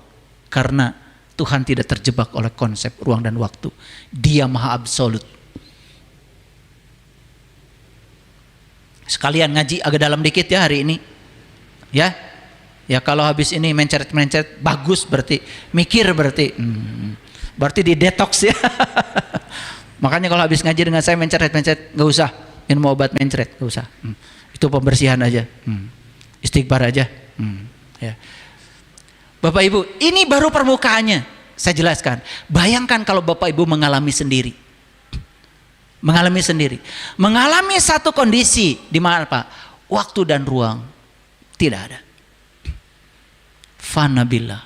Speaker 1: karena Tuhan tidak terjebak oleh konsep ruang dan waktu. Dia maha absolut. Sekalian ngaji agak dalam dikit ya hari ini. Ya kalau habis ini mencret-mencret bagus berarti, mikir berarti. Berarti di detox ya. Makanya kalau habis ngaji dengan saya mencret-mencret, gak usah minum obat mencret, gak usah. Itu pembersihan aja. Istighfar aja. Ya. Bapak Ibu, ini baru permukaannya. Saya jelaskan. Bayangkan kalau Bapak Ibu mengalami sendiri. Mengalami satu kondisi di mana Pak? Waktu dan ruang tidak ada. Fana billah.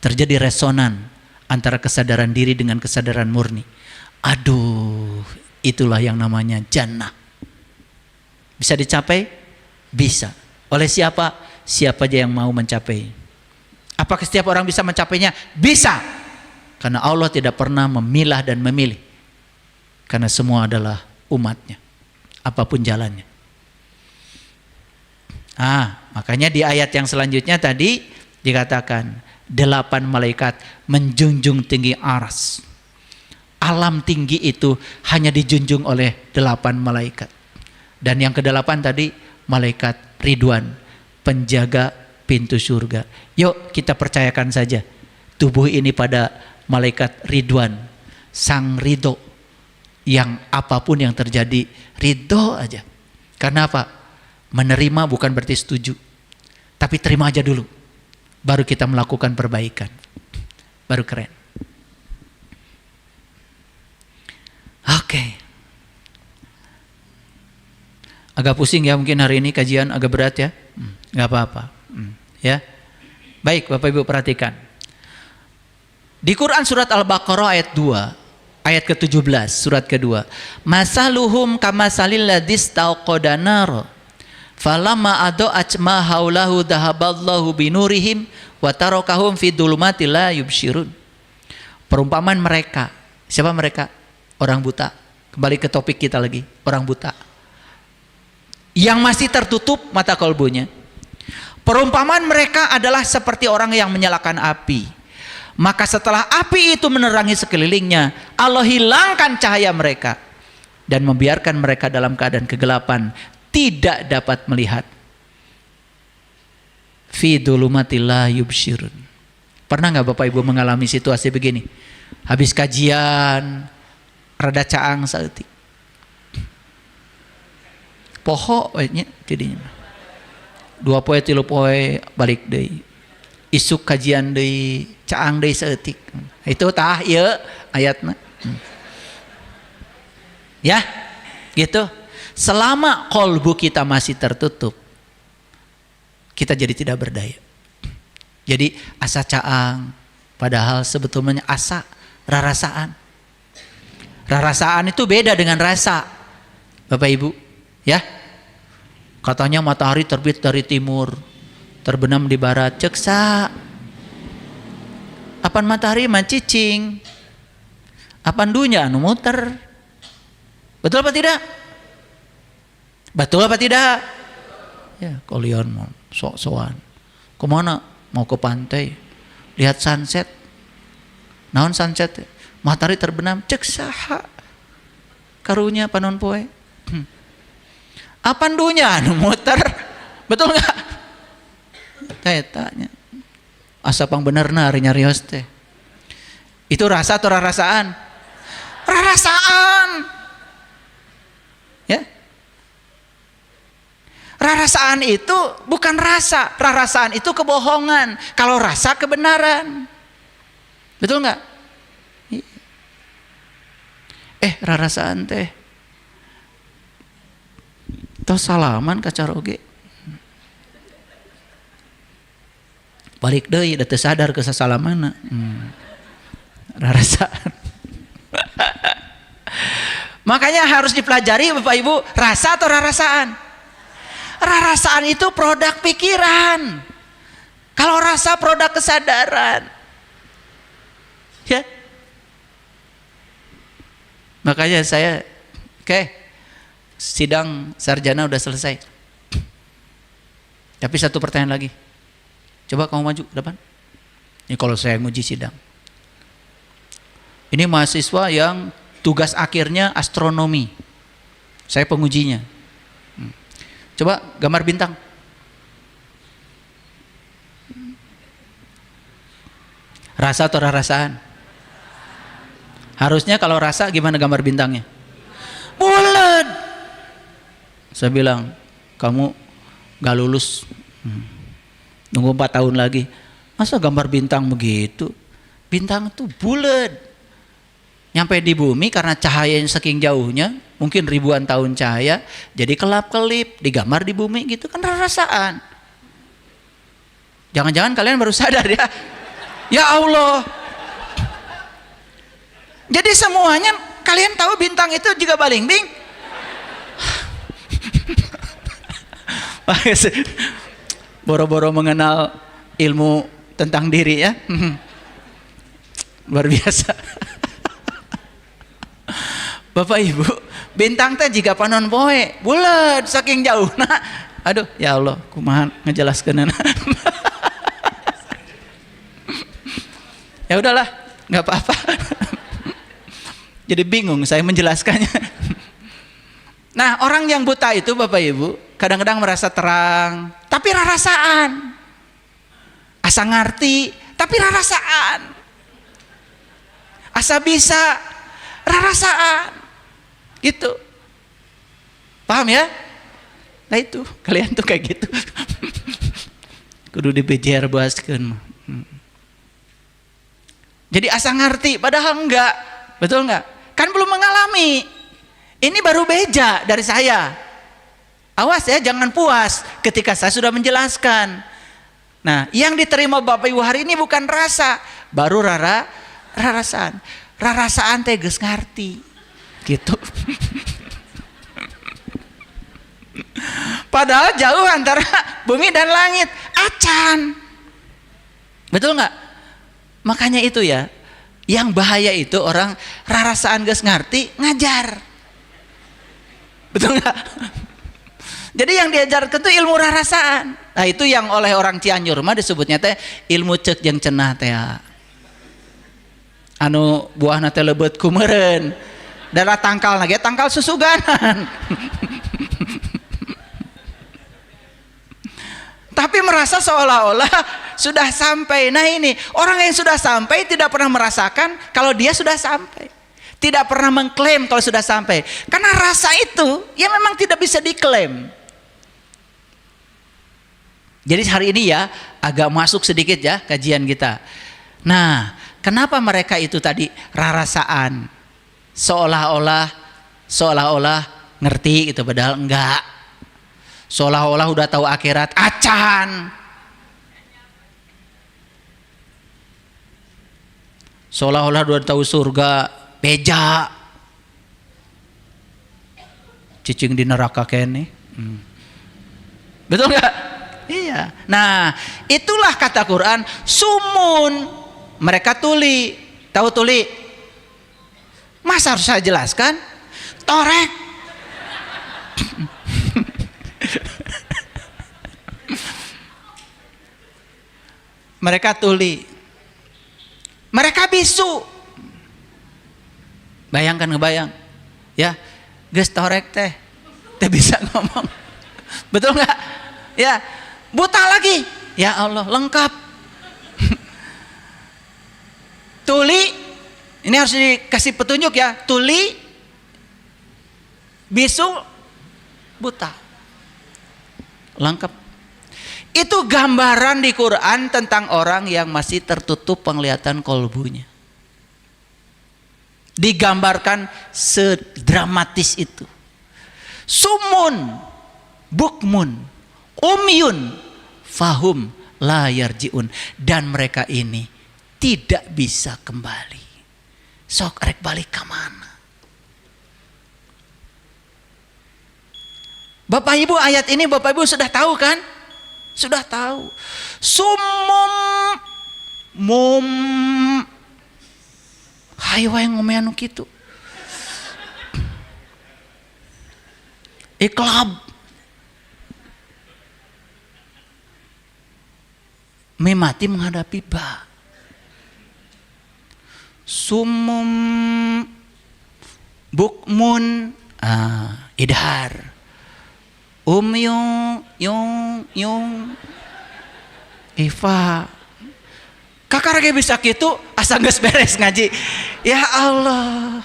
Speaker 1: Terjadi resonan antara kesadaran diri dengan kesadaran murni. Aduh, itulah yang namanya jannah. Bisa dicapai? Bisa. Oleh siapa? Siapa aja yang mau mencapai. Apakah setiap orang bisa mencapainya? Bisa. Karena Allah tidak pernah memilah dan memilih. Karena semua adalah umatnya. Apapun jalannya. Makanya di ayat yang selanjutnya tadi dikatakan 8 malaikat menjunjung tinggi aras. Alam tinggi itu hanya dijunjung oleh 8 malaikat. Dan yang ke-8 tadi malaikat Ridwan, penjaga pintu surga. Yuk kita percayakan saja tubuh ini pada malaikat Ridwan, sang ridho, yang apapun yang terjadi ridho aja. Karena apa? Menerima bukan berarti setuju, tapi terima aja dulu, baru kita melakukan perbaikan, baru keren. Oke. Agak pusing ya mungkin hari ini kajian agak berat ya. Gak apa-apa. Ya. Baik Bapak Ibu perhatikan. Di Quran surat Al-Baqarah ayat 2. Ayat ke-17 surat kedua. Masaluhum kamasalil ladzi istauqada nar. Falamma ada'at ma haulahu dhahaballahu binurihim wa tarakahum fi dhulumati la yubsyirun. Perumpamaan mereka. Siapa mereka? Orang buta. Kembali ke topik kita lagi, orang buta. Yang masih tertutup mata kolbunya. Perumpamaan mereka adalah seperti orang yang menyalakan api. Maka setelah api itu menerangi sekelilingnya, Allah hilangkan cahaya mereka dan membiarkan mereka dalam keadaan kegelapan, tidak dapat melihat. Fi dhulumatil la yubsyirun. Pernah nggak Bapak Ibu mengalami situasi begini? Habis kajian rada caang saeutik. Poho nya tidinya. 2 poe 3 poe balik deui. Isuk kajian deui, caang deui saeutik. Itu tah ieu ayatna. Ya, gitu. Selama kolbu kita masih tertutup, kita jadi tidak berdaya. Jadi asa caang, padahal sebetulnya asa, rarasaan. Rarasaan itu beda dengan rasa, Bapak Ibu. Ya, katanya matahari terbit dari timur, terbenam di barat, ceksa. Apan matahari mancicing, apan dunya anu muter. Betul apa tidak? Betul apa tidak? Ya, kalian mau sok-sokan. Kemana? Mau ke pantai, lihat sunset. Naon sunset? Matahari terbenam, cek saha. Karunya panon poe. Apan dunya anu muter. Betul nggak? Tanya. Asa pang benerna ari nyarios teh. Itu rasa atau rarasaan? Rarasaan. Ya. Rarasaan itu bukan rasa. Rarasaan itu kebohongan. Kalau rasa kebenaran. Betul nggak? Rarasaan teh. Tos salaman kacaroge. Balik deui da teu sadar ke sasalamana. Rarasaan. Makanya harus dipelajari Bapak Ibu, rasa atau rarasaan. Rarasaan itu produk pikiran. Kalau rasa produk kesadaran. Ya. Makanya saya, sidang sarjana udah selesai. Tapi satu pertanyaan lagi. Coba kamu maju ke depan. Ini kalau saya nguji sidang. Ini mahasiswa yang tugas akhirnya astronomi. Saya pengujinya. Coba gambar bintang. Rasa atau rarasaan? Harusnya kalau rasa gimana gambar bintangnya? Bulat. Saya bilang, kamu gak lulus. Nunggu 4 tahun lagi. Masa gambar bintang begitu? Bintang itu bulat. Nyampe di bumi karena cahaya yang saking jauhnya, mungkin ribuan tahun cahaya, jadi kelap-kelip, digambar di bumi gitu kan rarasaan. Jangan-jangan kalian baru sadar ya. Ya Allah. Jadi semuanya kalian tahu bintang itu juga balimbing. Boro-boro mengenal ilmu tentang diri ya. Luar biasa. Bapak Ibu, bintang teh jika panon poe, bulat saking jauh. Nah, aduh ya Allah, kumaha ngejelaskeunna. Ya udahlah, nggak apa-apa. Jadi bingung saya menjelaskannya. Nah, orang yang buta itu Bapak Ibu kadang-kadang merasa terang, tapi rarasaan. Asa ngarti, tapi rarasaan. Asa bisa, rarasaan. Gitu. Paham ya? Nah itu, kalian tuh kayak gitu. Kudu dibejer buaskeun. Jadi asa ngarti, padahal enggak. Betul enggak? Kan belum mengalami. Ini baru beja dari saya. Awas ya, jangan puas ketika saya sudah menjelaskan. Nah, yang diterima Bapak Ibu hari ini bukan rasa, baru rarasaan. Rarasaan teh geus ngarti. Gitu. Padahal jauh antara bumi dan langit, acan. Betul nggak? Makanya itu ya, yang bahaya itu orang rarasaan geus ngarti ngajar. Betul nggak? Jadi yang diajarkan itu ilmu rarasaan. Nah itu yang oleh orang Cianjur mah disebutnya teh ilmu ceuk jeung cenah teh. Anu buahna teh lebeut kumeureun. Darah tangkal lagi, tangkal susuganan. Tapi merasa seolah-olah sudah sampai. Nah ini, orang yang sudah sampai tidak pernah merasakan kalau dia sudah sampai. Tidak pernah mengklaim kalau sudah sampai. Karena rasa itu, ya memang tidak bisa diklaim. Jadi hari ini ya, agak masuk sedikit ya kajian kita. Nah, kenapa mereka itu tadi rarasaan? Seolah-olah ngerti gitu, padahal enggak. Seolah-olah udah tahu akhirat, acan. Seolah-olah udah tahu surga, beja. Cicing di neraka kene. Betul enggak? Iya. Nah, itulah kata Quran, sumun. Mereka tuli. Tahu tuli? Masa harus saya jelaskan? Torek. Mereka tuli. Mereka bisu. Bayangkan, ngebayang. Ya, geus torek teh bisa ngomong. Betul nggak? Ya, buta lagi. Ya Allah, lengkap. Tuli, ini harus dikasih petunjuk ya. Tuli, bisu, buta. Lengkap. Itu gambaran di Quran tentang orang yang masih tertutup penglihatan kolbunya. Digambarkan sedramatis itu. Sumun, bukmun, umyun, fahum, la yarjiun. Dan mereka ini tidak bisa kembali. Sok rek balik ke mana? Bapak Ibu, ayat ini Bapak Ibu sudah tahu kan? Sudah tahu. Sumum mum hayo wae ngomean kitu. Iklab memati menghadapi ba. Sumum bukmun idhar. Yung Iva kakak lagi bisa gitu asa geus beres ngaji. Ya Allah.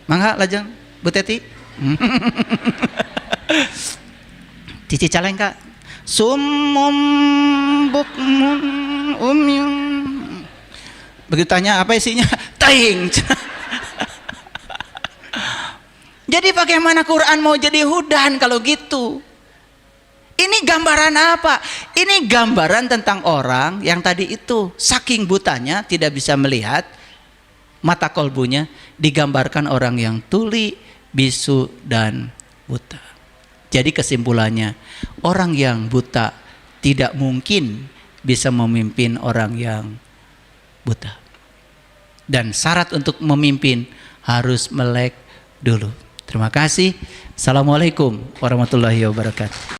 Speaker 1: Mangga lajeng Bu Teti. Cici calengka. Sumum bukmun umyum. Begitu tanya apa isinya? Taing. Jadi bagaimana Quran mau jadi hudan kalau gitu? Ini gambaran apa? Ini gambaran tentang orang yang tadi itu saking butanya tidak bisa melihat, mata kolbunya digambarkan orang yang tuli, bisu dan buta. Jadi kesimpulannya, orang yang buta tidak mungkin bisa memimpin orang yang buta. Dan syarat untuk memimpin harus melek dulu. Terima kasih. Assalamualaikum warahmatullahi wabarakatuh.